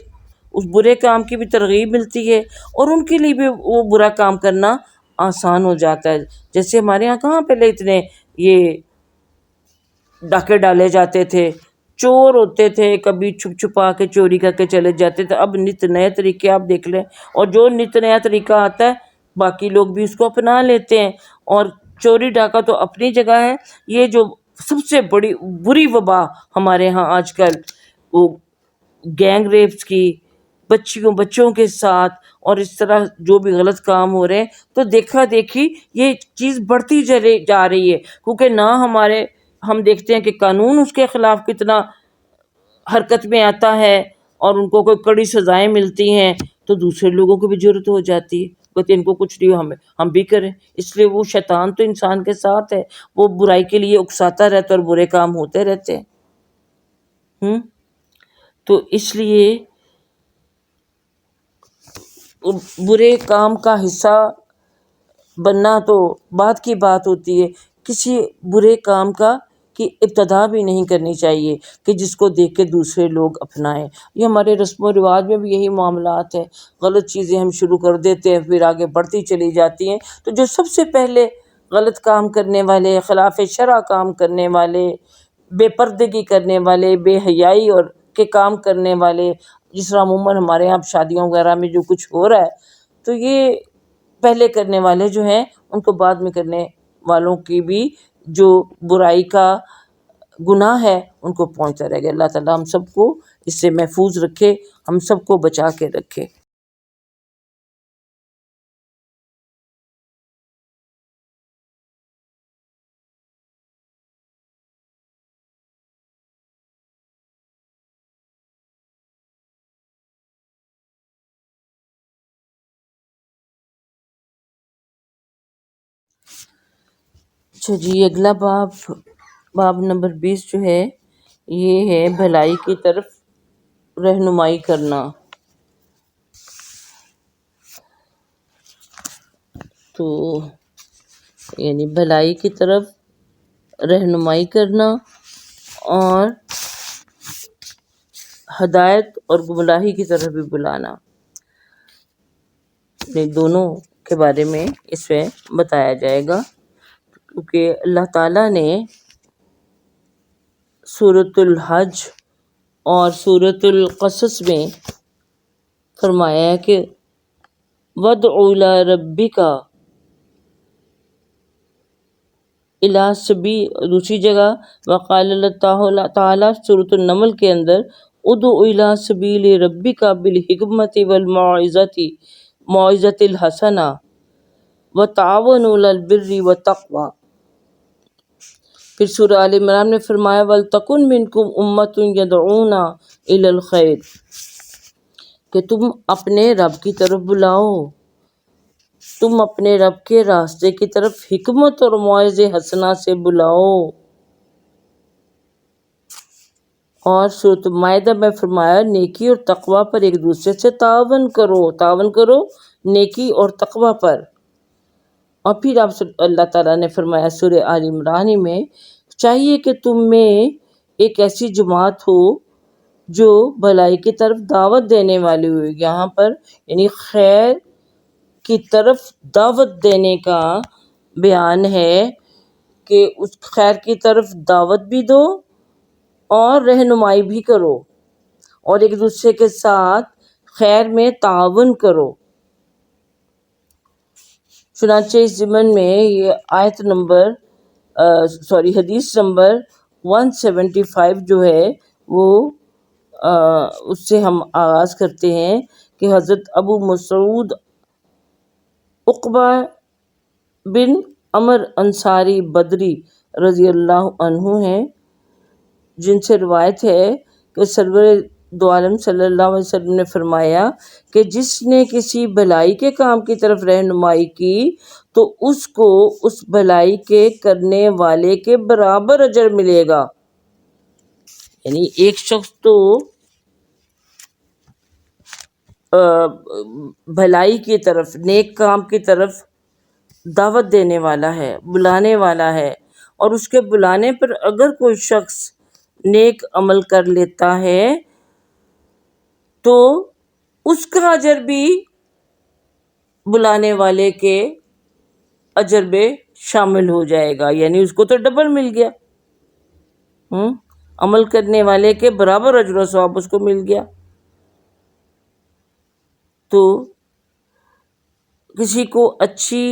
اس برے کام کی بھی ترغیب ملتی ہے، اور ان کے لیے بھی وہ برا کام کرنا آسان ہو جاتا ہے۔ جیسے ہمارے ہاں کہاں پہلے اتنے یہ ڈاکے ڈالے جاتے تھے، چور ہوتے تھے کبھی چھپ چھپا کے چوری کر کے چلے جاتے تھے، اب نت نئے طریقے آپ دیکھ لیں، اور جو نت نیا طریقہ آتا ہے باقی لوگ بھی اس کو اپنا لیتے ہیں، اور چوری ڈاکہ تو اپنی جگہ ہے۔ یہ جو سب سے بڑی بری وبا ہمارے ہاں آج کل وہ گینگ ریپس کی، بچوں کے ساتھ، اور اس طرح جو بھی غلط کام ہو رہے ہیں، تو دیکھا دیکھی یہ چیز بڑھتی جا رہی ہے، کیونکہ نہ ہم دیکھتے ہیں کہ قانون اس کے خلاف کتنا حرکت میں آتا ہے اور ان کو کوئی کڑی سزائیں ملتی ہیں، تو دوسرے لوگوں کو بھی ضرورت ہو جاتی ہے، کہتے ان کو کچھ نہیں ہم بھی کریں۔ اس لیے وہ شیطان تو انسان کے ساتھ ہے، وہ برائی کے لیے اکساتا رہتا ہے اور برے کام ہوتے رہتے ہیں۔ تو اس لیے برے کام کا حصہ بننا تو بعد کی بات ہوتی ہے، کسی برے کام کی ابتدا بھی نہیں کرنی چاہیے کہ جس کو دیکھ کے دوسرے لوگ اپنائیں۔ یہ ہمارے رسم و رواج میں بھی یہی معاملات ہیں، غلط چیزیں ہم شروع کر دیتے ہیں، پھر آگے بڑھتی چلی جاتی ہیں۔ تو جو سب سے پہلے غلط کام کرنے والے، خلاف شرع کام کرنے والے، بے پردگی کرنے والے، بے حیائی اور کے کام کرنے والے، جس طرح عموماً ہمارے یہاں شادیوں وغیرہ میں جو کچھ ہو رہا ہے، تو یہ پہلے کرنے والے جو ہیں ان کو بعد میں کرنے والوں کی بھی جو برائی کا گناہ ہے ان کو پہنچتا رہے گا۔ اللہ تعالیٰ ہم سب کو اس سے محفوظ رکھے، ہم سب کو بچا کے رکھے۔ اچھا جی، اگلا باب نمبر 20 جو ہے یہ ہے بھلائی کی طرف رہنمائی کرنا۔ تو یعنی بھلائی کی طرف رہنمائی کرنا اور ہدایت اور گمراہی کی طرف بھی بلانا، دونوں کے بارے میں اس میں بتایا جائے گا، کیونکہ اللہ تعالیٰ نے سورۃ الحج اور سورۃ القصص میں فرمایا ہے کہ وَادْعُ إِلَىٰ رَبِّكَ إِلَىٰ سَبِيلِ، دوسری جگہ وقال اللہ تعالیٰ سورۃ النمل کے اندر ادع إِلَىٰ سَبِيلِ رَبِّكَ بِالْحِکمَةِ وَالْمَوْعِظَةِ الْحَسَنَةِ وَتَعَاوَنُوا عَلَى الْبِرِّ وَالتَّقْوَىٰ۔ پھر سورہ آل عمران میں فرمایا وَلْتَكُن مِّنكُمْ أُمَّةٌ يَدْعُونَ إِلَى الْخَيْرِ، کہ تم اپنے رب کی طرف بلاؤ، تم اپنے رب کے راستے کی طرف حکمت اور موعظہ حسنہ سے بلاؤ۔ اور سورۃ مائدہ میں فرمایا نیکی اور تقوی پر ایک دوسرے سے تعاون کرو نیکی اور تقوی پر۔ اور پھر اللہ تعالیٰ نے فرمایا سورہ آل عمران میں چاہیے کہ تم میں ایک ایسی جماعت ہو جو بھلائی کی طرف دعوت دینے والی ہو۔ یہاں پر یعنی خیر کی طرف دعوت دینے کا بیان ہے کہ اس خیر کی طرف دعوت بھی دو اور رہنمائی بھی کرو، اور ایک دوسرے کے ساتھ خیر میں تعاون کرو۔ چنانچہ اس ضمن میں یہ آیت نمبر حدیث نمبر 175 جو ہے وہ اس سے ہم آغاز کرتے ہیں کہ حضرت ابو مسعود عقبہ بن عمر انصاری بدری رضی اللہ عنہ ہیں، جن سے روایت ہے کہ سرور دو عالم صلی اللہ علیہ وسلم نے فرمایا کہ جس نے کسی بھلائی کے کام کی طرف رہنمائی کی تو اس کو اس بھلائی کے کرنے والے کے برابر اجر ملے گا. یعنی ایک شخص تو بھلائی کی طرف، نیک کام کی طرف دعوت دینے والا ہے، بلانے والا ہے، اور اس کے بلانے پر اگر کوئی شخص نیک عمل کر لیتا ہے تو اس کا اجر بھی بلانے والے کے اجر میں شامل ہو جائے گا، یعنی اس کو تو ڈبل مل گیا. عمل کرنے والے کے برابر اجر و ثواب اس کو مل گیا. تو کسی کو اچھی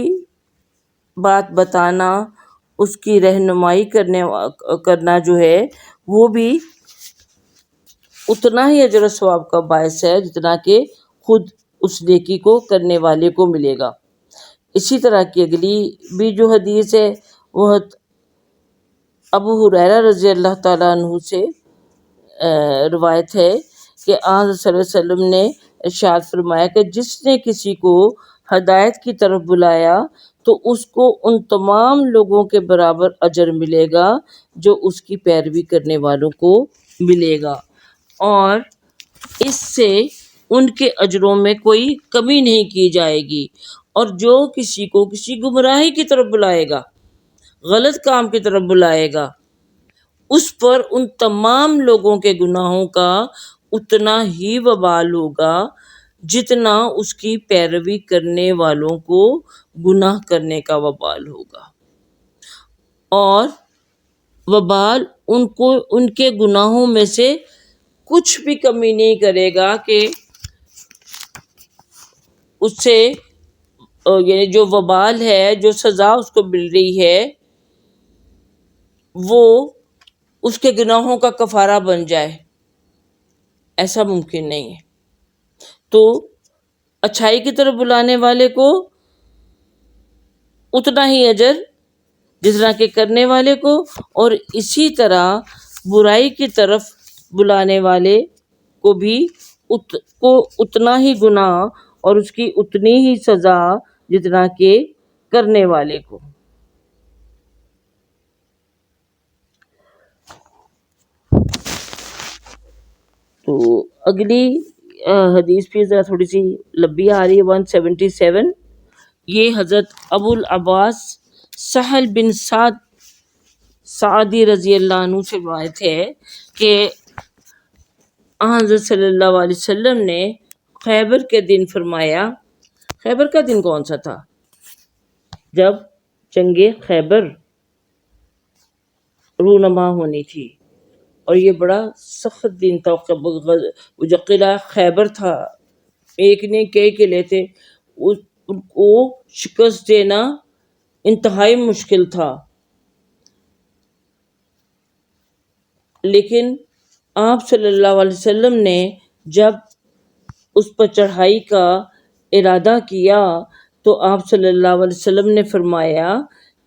بات بتانا، اس کی رہنمائی کرنا جو ہے وہ بھی اتنا ہی اجر و ثواب کا باعث ہے جتنا کہ خود اس نیکی کو کرنے والے کو ملے گا. اسی طرح کی اگلی بھی جو حدیث ہے وہ ابو ہریرہ رضی اللہ تعالیٰ عنہ سے روایت ہے کہ آن صلی اللہ علیہ وسلم نے ارشاد فرمایا کہ جس نے کسی کو ہدایت کی طرف بلایا تو اس کو ان تمام لوگوں کے برابر اجر ملے گا جو اس کی پیروی کرنے والوں کو ملے گا، اور اس سے ان کے اجروں میں کوئی کمی نہیں کی جائے گی. اور جو کسی کو کسی گمراہی کی طرف بلائے گا، غلط کام کی طرف بلائے گا، اس پر ان تمام لوگوں کے گناہوں کا اتنا ہی وبال ہوگا جتنا اس کی پیروی کرنے والوں کو گناہ کرنے کا وبال ہوگا، اور وبال ان کے گناہوں میں سے کچھ بھی کمی نہیں کرے گا کہ اس سے یعنی جو وبال ہے، جو سزا اس کو مل رہی ہے، وہ اس کے گناہوں کا کفارہ بن جائے. ایسا ممکن نہیں ہے. تو اچھائی کی طرف بلانے والے کو اتنا ہی اجر جتنا کہ کرنے والے کو، اور اسی طرح برائی کی طرف بلانے والے کو بھی اتنا ہی گناہ اور اس کی اتنی ہی سزا جتنا کہ کرنے والے کو. تو اگلی حدیث بھی ذرا تھوڑی سی لمبی آ رہی ہے، 177. یہ حضرت ابو العباس سہل بن سعدی رضی اللہ عنہ سے روایت ہے کہ حضرت صلی اللہ علیہ وسلم نے خیبر کے دن فرمایا. خیبر کا دن کون سا تھا؟ جب جنگ خیبر رونما ہونی تھی، اور یہ بڑا سخت دن تھا. جو قلعہ خیبر تھا، ایک نے کئی قلعے تھے، ان کو شکست دینا انتہائی مشکل تھا. لیکن آپ صلی اللہ علیہ وسلم نے جب اس پر چڑھائی کا ارادہ کیا تو آپ صلی اللہ علیہ وسلم نے فرمایا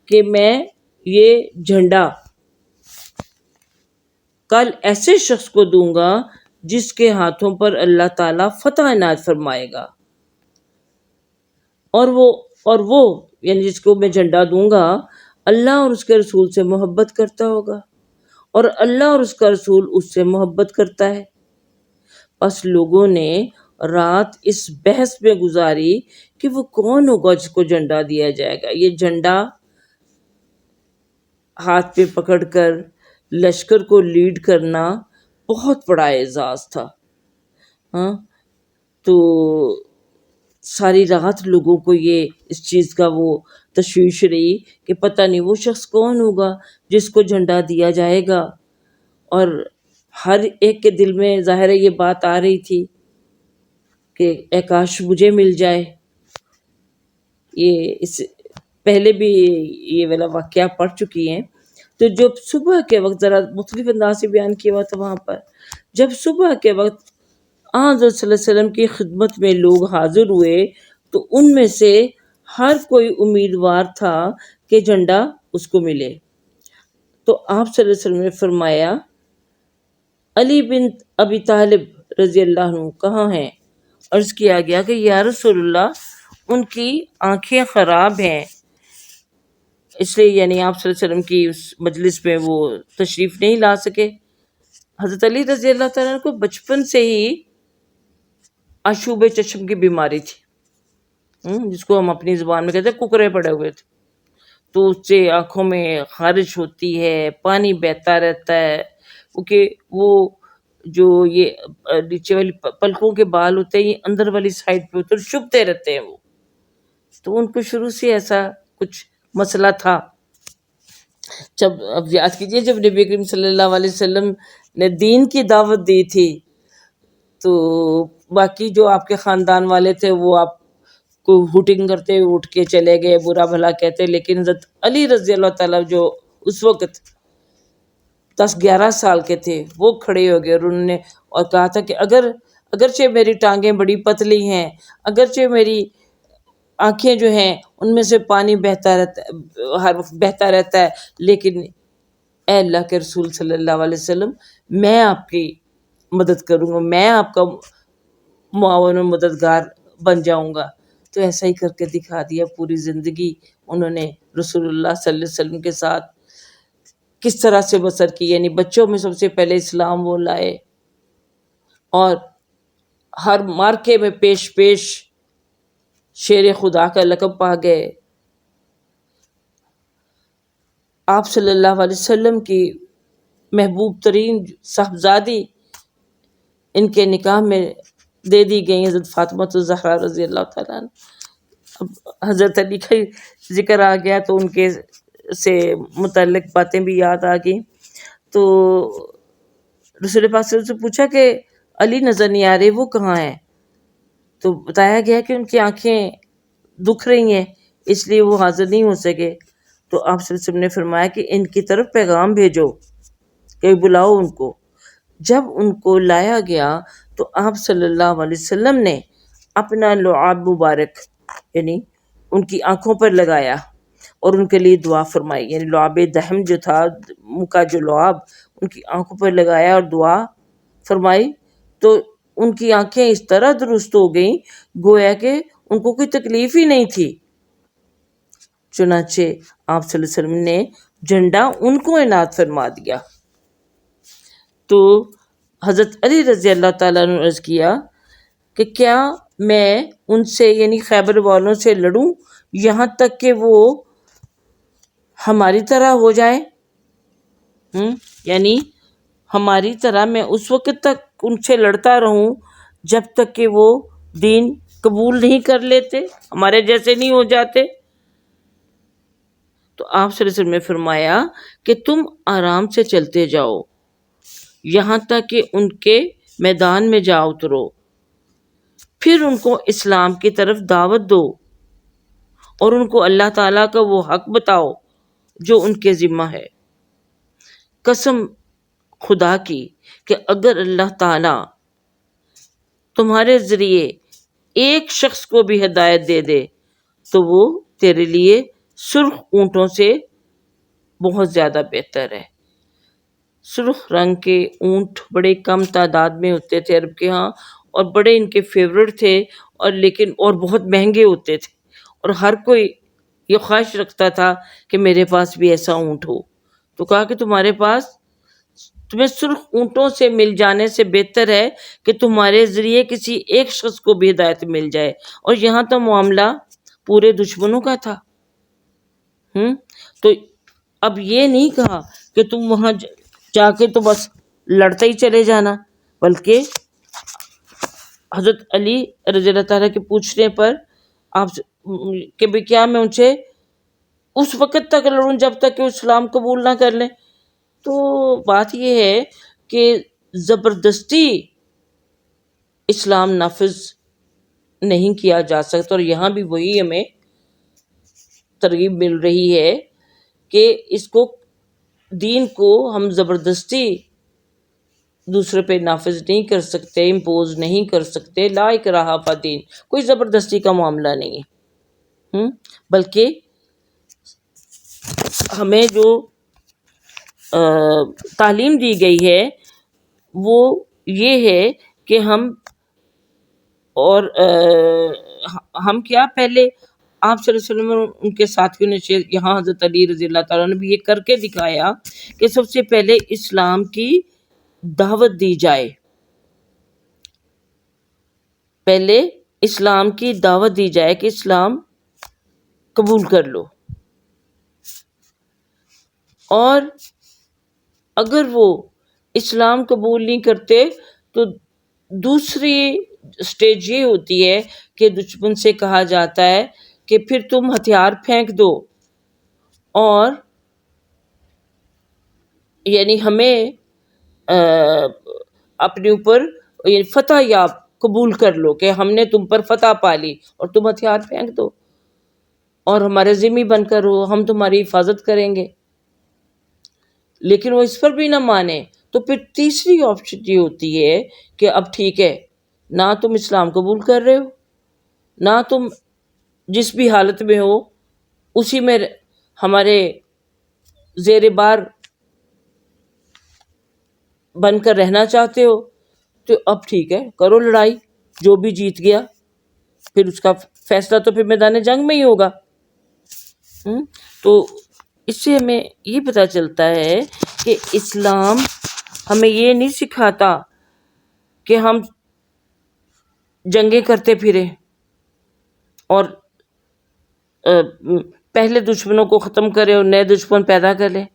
کہ میں یہ جھنڈا کل ایسے شخص کو دوں گا جس کے ہاتھوں پر اللہ تعالیٰ فتح عنایت فرمائے گا، اور وہ یعنی جس کو میں جھنڈا دوں گا اللہ اور اس کے رسول سے محبت کرتا ہوگا، اور اللہ اور اس کا رسول اس سے محبت کرتا ہے. بس لوگوں نے رات اس بحث میں گزاری کہ وہ کون ہوگا جس کو جھنڈا دیا جائے گا. یہ جھنڈا ہاتھ پہ پکڑ کر لشکر کو لیڈ کرنا بہت بڑا اعزاز تھا. تو ساری رات لوگوں کو یہ اس چیز کا وہ تشویش رہی کہ پتہ نہیں وہ شخص کون ہوگا جس کو جھنڈا دیا جائے گا، اور ہر ایک کے دل میں ظاہر ہے یہ بات آ رہی تھی کہ اے کاش مجھے مل جائے. پہلے بھی یہ والا واقعہ پڑھ چکی ہیں. تو جب صبح کے وقت، ذرا مختلف انداز سے بیان کیا ہوا تھا وہاں پر، جب صبح کے وقت حضرت صلی اللہ علیہ وسلم کی خدمت میں لوگ حاضر ہوئے تو ان میں سے ہر کوئی امیدوار تھا کہ جھنڈا اس کو ملے. تو آپ صلی اللہ علیہ وسلم نے فرمایا علی بن ابی طالب رضی اللہ عنہ کہاں ہیں؟ عرض کیا گیا کہ یا رسول اللہ ان کی آنکھیں خراب ہیں، اس لیے یعنی آپ صلی اللہ علیہ وسلم کی اس مجلس میں وہ تشریف نہیں لا سکے. حضرت علی رضی اللہ تعالیٰ عنہ کو بچپن سے ہی آشوب چشم کی بیماری تھی، جس کو ہم اپنی زبان میں کہتے ہیں ککرے پڑے ہوئے تھے. تو اس سے آنکھوں میں خارش ہوتی ہے، پانی بہتا رہتا ہے، کیونکہ وہ جو یہ نیچے والی پلکوں کے بال ہوتے ہیں یہ اندر والی سائڈ پہ ہوتے ہیں، چبھتے رہتے ہیں وہ. تو ان کو شروع سے ایسا کچھ مسئلہ تھا. جب اب یاد کیجئے جب نبی کریم صلی اللہ علیہ وسلم نے دین کی دعوت دی تھی تو باقی جو آپ کے خاندان والے تھے وہ آپ کو ہوٹنگ کرتے ہوئے اٹھ کے چلے گئے، برا بھلا کہتے، لیکن حضرت علی رضی اللہ تعالیٰ جو اس وقت 10-11 سال کے تھے وہ کھڑے ہو گئے اور انہوں نے اور کہا تھا کہ اگرچہ میری ٹانگیں بڑی پتلی ہیں، اگرچہ میری آنکھیں جو ہیں ان میں سے پانی بہتا رہتا ہے، ہر وقت بہتا رہتا ہے، لیکن اے اللہ کے رسول صلی اللہ علیہ وسلم میں آپ کی مدد کروں گا، میں آپ کا معاون و مددگار بن جاؤں گا. تو ایسا ہی کر کے دکھا دیا. پوری زندگی انہوں نے رسول اللہ صلی اللہ علیہ وسلم کے ساتھ کس طرح سے بسر کی، یعنی بچوں میں سب سے پہلے اسلام وہ لائے اور ہر مارکے میں پیش شیر خدا کا لقب پا گئے. آپ صلی اللہ علیہ وسلم کی محبوب ترین صاحبزادی ان کے نکاح میں دے دی گئی حضرت فاطمہ الزہرا رضی اللہ تعالیٰ عنہ. اب حضرت علی کا ذکر آ گیا تو ان کے سے متعلق باتیں بھی یاد آ گئیں. تو رسول پاک صلی اللہ علیہ وسلم سے پوچھا کہ علی نظر نہیں آ رہے، وہ کہاں ہیں؟ تو بتایا گیا کہ ان کی آنکھیں دکھ رہی ہیں اس لیے وہ حاضر نہیں ہو سکے. تو آپ صلی اللہ علیہ وسلم نے فرمایا کہ ان کی طرف پیغام بھیجو کہ بلاؤ ان کو. جب ان کو لایا گیا تو آپ صلی اللہ علیہ وسلم نے اپنا لعاب مبارک یعنی ان کی آنکھوں پر لگایا اور ان کے لیے دعا فرمائی. یعنی لعاب دہم جو تھا، منہ کا جو لعاب، ان کی آنکھوں پر لگایا اور دعا فرمائی. تو ان کی آنکھیں اس طرح درست ہو گئیں گویا کہ ان کو کوئی تکلیف ہی نہیں تھی. چنانچہ آپ صلی اللہ علیہ وسلم نے جھنڈا ان کو عنایت فرما دیا. تو حضرت علی رضی اللہ تعالیٰ نے عرض کیا کہ کیا میں ان سے یعنی خیبر والوں سے لڑوں یہاں تک کہ وہ ہماری طرح ہو جائیں؟ یعنی ہماری طرح میں اس وقت تک ان سے لڑتا رہوں جب تک کہ وہ دین قبول نہیں کر لیتے، ہمارے جیسے نہیں ہو جاتے. تو آپ صلی اللہ علیہ وسلم نے فرمایا کہ تم آرام سے چلتے جاؤ یہاں تک کہ ان کے میدان میں جا اترو، پھر ان کو اسلام کی طرف دعوت دو اور ان کو اللہ تعالیٰ کا وہ حق بتاؤ جو ان کے ذمہ ہے. قسم خدا کی کہ اگر اللہ تعالیٰ تمہارے ذریعے ایک شخص کو بھی ہدایت دے دے تو وہ تیرے لیے سرخ اونٹوں سے بہت زیادہ بہتر ہے. سرخ رنگ کے اونٹ بڑے کم تعداد میں ہوتے تھے عرب کے ہاں، اور بڑے ان کے فیورٹ تھے، اور بہت مہنگے ہوتے تھے، اور ہر کوئی یہ خواہش رکھتا تھا کہ میرے پاس بھی ایسا اونٹ ہو. تو کہا کہ تمہیں سرخ اونٹوں سے مل جانے سے بہتر ہے کہ تمہارے ذریعے کسی ایک شخص کو بھی ہدایت مل جائے. اور یہاں تو معاملہ پورے دشمنوں کا تھا. تو اب یہ نہیں کہا کہ تم وہاں جا کے تو بس لڑتے ہی چلے جانا، بلکہ حضرت علی رضی اللہ تعالیٰ کے پوچھنے پر آپ کہ بھی کیا میں ان سے اس وقت تک لڑوں جب تک کہ وہ اسلام قبول نہ کر لیں. تو بات یہ ہے کہ زبردستی اسلام نافذ نہیں کیا جا سکتا، اور یہاں بھی وہی ہمیں ترغیب مل رہی ہے کہ اس کو دین کو ہم زبردستی دوسرے پہ نافذ نہیں کر سکتے، امپوز نہیں کر سکتے. لا اکراہ فی الدین، کوئی زبردستی کا معاملہ نہیں ہے، بلکہ ہمیں جو تعلیم دی گئی ہے وہ یہ ہے کہ ہم کیا، پہلے آپ صلی اللہ علیہ وسلم اور ان کے ساتھیوں نے یہاں حضرت علی رضی اللہ تعالیٰ نے بھی یہ کر کے دکھایا کہ سب سے پہلے اسلام کی دعوت دی جائے. پہلے اسلام کی دعوت دی جائے کہ اسلام قبول کر لو، اور اگر وہ اسلام قبول نہیں کرتے تو دوسری سٹیج یہ ہوتی ہے کہ دشمن سے کہا جاتا ہے کہ پھر تم ہتھیار پھینک دو، اور یعنی ہمیں اپنے اوپر فتح یاب قبول کر لو کہ ہم نے تم پر فتح پا لی، اور تم ہتھیار پھینک دو اور ہمارے ذمہ بن کر ہو، ہم تمہاری حفاظت کریں گے. لیکن وہ اس پر بھی نہ مانے تو پھر تیسری آپشن یہ ہوتی ہے کہ اب ٹھیک ہے، نہ تم اسلام قبول کر رہے ہو، نہ تم جس بھی حالت میں ہو اسی میں ہمارے زیر بار بن کر رہنا چاہتے ہو، تو اب ٹھیک ہے، کرو لڑائی، جو بھی جیت گیا پھر اس کا فیصلہ تو پھر میدان جنگ میں ہی ہوگا. تو اس سے ہمیں یہ پتہ چلتا ہے کہ اسلام ہمیں یہ نہیں سکھاتا کہ ہم جنگیں کرتے پھریں اور پہلے دشمنوں کو ختم کریں اور نئے دشمن پیدا کر لیں،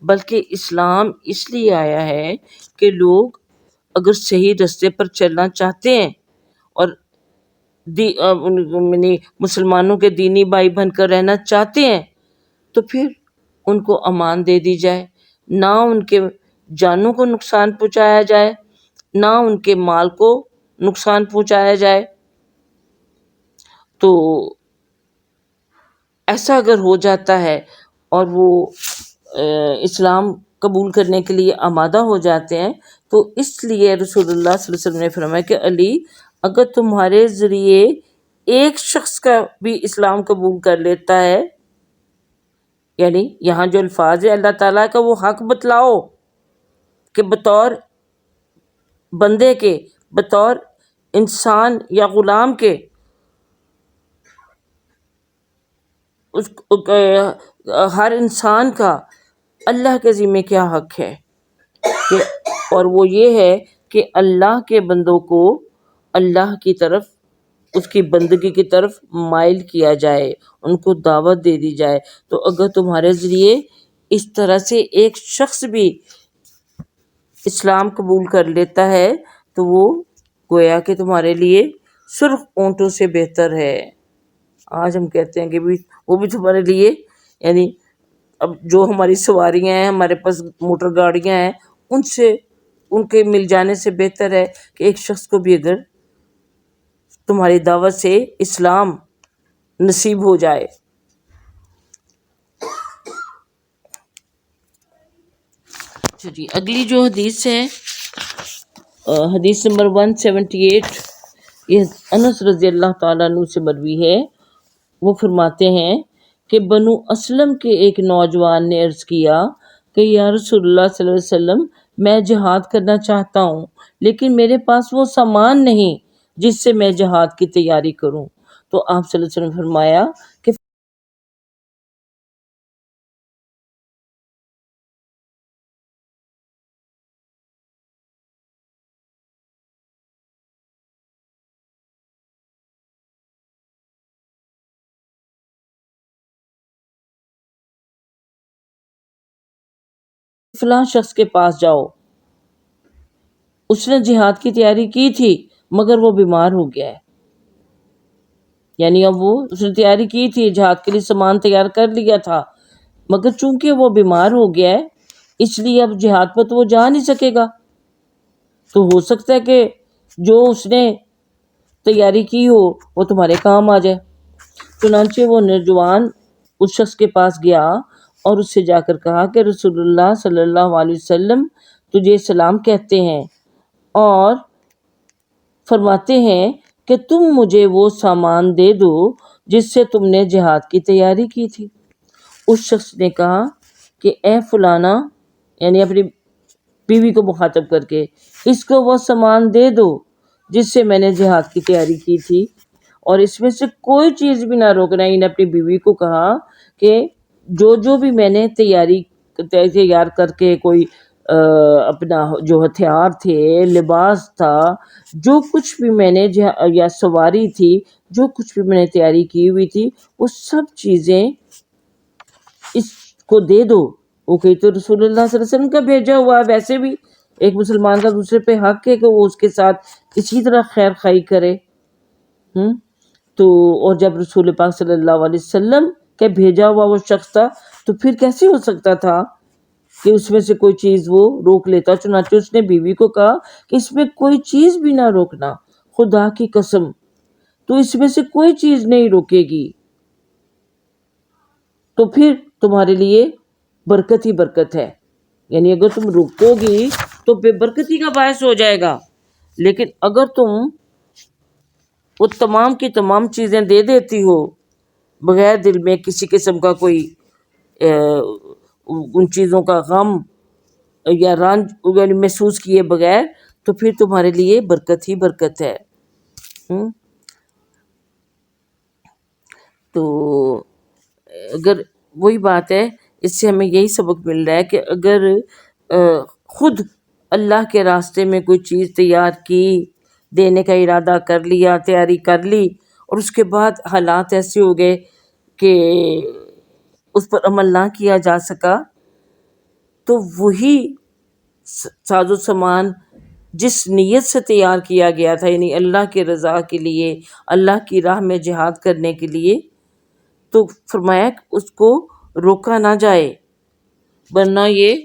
بلکہ اسلام اس لیے آیا ہے کہ لوگ اگر صحیح رستے پر چلنا چاہتے ہیں اور مسلمانوں کے دینی بھائی بن کر رہنا چاہتے ہیں تو پھر ان کو امان دے دی جائے، نہ ان کے جانوں کو نقصان پہنچایا جائے، نہ ان کے مال کو نقصان پہنچایا جائے. تو ایسا اگر ہو جاتا ہے اور وہ اسلام قبول کرنے کے لیے آمادہ ہو جاتے ہیں، تو اس لیے رسول اللہ صلی اللہ علیہ وسلم نے فرمایا کہ علی، اگر تمہارے ذریعے ایک شخص کا بھی اسلام قبول کر لیتا ہے، یعنی یہاں جو الفاظ ہے اللہ تعالیٰ کا وہ حق بتلاؤ کہ بطور بندے کے، بطور انسان یا غلام کے، ہر انسان کا اللہ کے ذمہ کیا حق ہے، اور وہ یہ ہے کہ اللہ کے بندوں کو اللہ کی طرف، اس کی بندگی کی طرف مائل کیا جائے، ان کو دعوت دے دی جائے. تو اگر تمہارے ذریعے اس طرح سے ایک شخص بھی اسلام قبول کر لیتا ہے تو وہ گویا کہ تمہارے لیے سرخ اونٹوں سے بہتر ہے. آج ہم کہتے ہیں کہ وہ بھی تمہارے لیے، یعنی اب جو ہماری سواریاں ہیں، ہمارے پاس موٹر گاڑیاں ہیں، ان کے مل جانے سے بہتر ہے کہ ایک شخص کو بھی اگر تمہاری دعوت سے اسلام نصیب ہو جائے. اچھا جی، اگلی جو حدیث ہے، حدیث نمبر 178، یہ انس رضی اللہ تعالیٰ عنہ سے مروی ہے. وہ فرماتے ہیں کہ بنو اسلم کے ایک نوجوان نے عرض کیا کہ یا رسول اللہ صلی اللہ علیہ وسلم، میں جہاد کرنا چاہتا ہوں لیکن میرے پاس وہ سامان نہیں جس سے میں جہاد کی تیاری کروں. تو آپ صلی اللہ علیہ وسلم نے فرمایا کہ فلاں شخص کے پاس جاؤ، اس نے جہاد کی تیاری کی تھی مگر وہ بیمار ہو گیا ہے. یعنی اب اس نے تیاری کی تھی، جہاد کے لیے سامان تیار کر لیا تھا، مگر چونکہ وہ بیمار ہو گیا ہے اس لیے اب جہاد پر تو وہ جا نہیں سکے گا. تو ہو سکتا ہے کہ جو اس نے تیاری کی ہو وہ تمہارے کام آ جائے. چنانچہ وہ نوجوان اس شخص کے پاس گیا اور اس سے جا کر کہا کہ رسول اللہ صلی اللہ علیہ وسلم تجھے سلام کہتے ہیں اور فرماتے ہیں کہ تم مجھے وہ سامان دے دو جس سے تم نے جہاد کی تیاری کی تھی۔ اس شخص نے کہا کہ اے فلانا، یعنی اپنی بیوی کو مخاطب کر کے، اس کو وہ سامان دے دو جس سے میں نے جہاد کی تیاری کی تھی، اور اس میں سے کوئی چیز بھی نہ روکنا۔ انہیں اپنی بیوی کو کہا کہ جو بھی میں نے تیار کر کے کوئی اپنا جو ہتھیار تھے، لباس تھا، جو کچھ بھی میں نے یا سواری تھی، جو کچھ بھی میں نے تیاری کی ہوئی تھی، وہ سب چیزیں اس کو دے دو۔ وہ کہی تو رسول اللہ صلی اللہ علیہ وسلم کا بھیجا ہوا ہے، ویسے بھی ایک مسلمان کا دوسرے پہ حق ہے کہ وہ اس کے ساتھ اسی طرح خیر خواہی کرے۔ تو اور جب رسول پاک صلی اللہ علیہ وسلم کے بھیجا ہوا وہ شخص تھا تو پھر کیسے ہو سکتا تھا کہ اس میں سے کوئی چیز وہ روک لیتا؟ چنانچہ اس نے بیوی کو کہا کہ اس میں کوئی چیز بھی نہ روکنا، خدا کی قسم تو اس میں سے کوئی چیز نہیں روکے گی، تو پھر تمہارے لیے برکت ہی برکت ہے، یعنی اگر تم روکو گی تو بے برکتی کا باعث ہو جائے گا، لیکن اگر تم وہ تمام کی تمام چیزیں دے دیتی ہو بغیر دل میں کسی قسم کا کوئی ان چیزوں کا غم یا رنج یعنی محسوس کیے بغیر، تو پھر تمہارے لیے برکت ہی برکت ہے۔ تو اگر وہی بات ہے، اس سے ہمیں یہی سبق مل رہا ہے کہ اگر خود اللہ کے راستے میں کوئی چیز تیار کی، دینے کا ارادہ کر لیا، تیاری کر لی، اور اس کے بعد حالات ایسے ہو گئے کہ اس پر عمل نہ کیا جا سکا، تو وہی ساز و سامان جس نیت سے تیار کیا گیا تھا، یعنی اللہ کی رضا کے لیے، اللہ کی راہ میں جہاد کرنے کے لیے، تو فرمایا کہ اس کو روکا نہ جائے، ورنہ یہ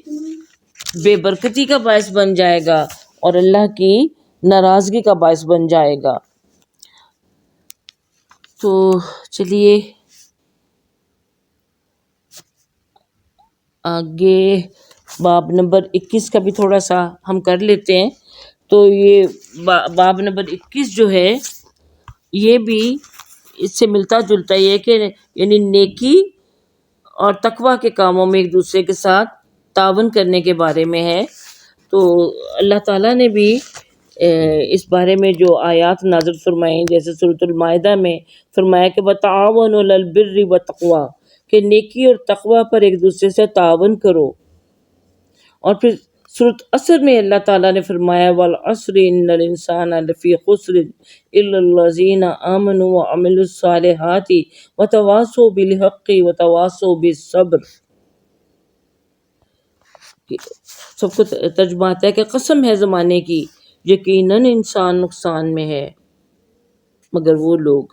بے برکتی کا باعث بن جائے گا اور اللہ کی ناراضگی کا باعث بن جائے گا۔ تو چلیے آگے باب نمبر 21 کا بھی تھوڑا سا ہم کر لیتے ہیں۔ تو یہ باب نمبر 21 جو ہے یہ بھی اس سے ملتا جلتا یہ ہے کہ یعنی نیکی اور تقوی کے کاموں میں ایک دوسرے کے ساتھ تعاون کرنے کے بارے میں ہے۔ تو اللہ تعالیٰ نے بھی اس بارے میں جو آیات نازل فرمائیں، جیسے سورۃ المائدہ میں فرمایا کہ وَتَعَاوَنُوا عَلَى الْبِرِّ وَالتَّقْوَىٰ، کہ نیکی اور تقوی پر ایک دوسرے سے تعاون کرو۔ اور پھر سورۃ عصر میں اللہ تعالیٰ نے فرمایا وَالْعَصْرِ إِنَّ الْإِنسَانَ لَفِي خُسْرٍ إِلَّا الَّذِينَ آمَنُوا وَعَمِلُوا الصَّالِحَاتِ وَتَوَاصَوْا بِالْحَقِّ وَتَوَاصَوْا بِالصَّبْرِ۔ سب کو ترجمہ آتا ہے کہ قسم ہے زمانے کی، یقیناً انسان نقصان میں ہے، مگر وہ لوگ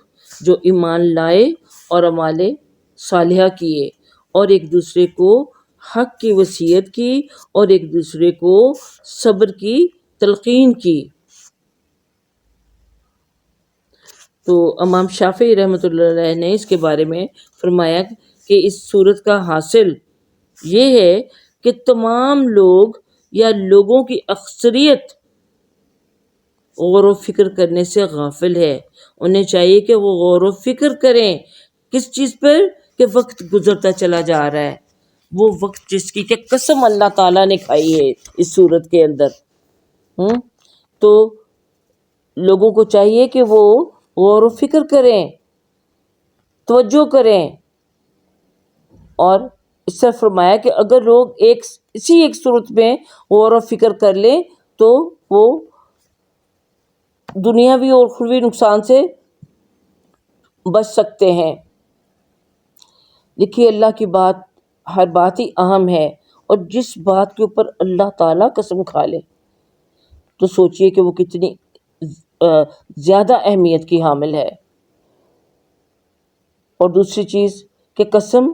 جو ایمان لائے اور اعمال صالحہ کیے اور ایک دوسرے کو حق کی وصیت کی اور ایک دوسرے کو صبر کی تلقین کی۔ تو امام شافعی رحمۃ اللہ علیہ نے اس کے بارے میں فرمایا کہ اس صورت کا حاصل یہ ہے کہ تمام لوگ یا لوگوں کی اکثریت غور و فکر کرنے سے غافل ہے۔ انہیں چاہیے کہ وہ غور و فکر کریں کس چیز پر کہ وقت گزرتا چلا جا رہا ہے، وہ وقت جس کی کہ قسم اللہ تعالیٰ نے کھائی ہے اس صورت کے اندر۔ تو لوگوں کو چاہیے کہ وہ غور و فکر کریں، توجہ کریں، اور اس سے فرمایا کہ اگر لوگ اسی ایک صورت میں غور و فکر کر لیں تو وہ دنیاوی اور اخروی نقصان سے بچ سکتے ہیں۔ دیکھیے اللہ کی بات ہر بات ہی اہم ہے، اور جس بات کے اوپر اللہ تعالیٰ قسم کھا لے تو سوچئے کہ وہ کتنی زیادہ اہمیت کی حامل ہے۔ اور دوسری چیز کہ قسم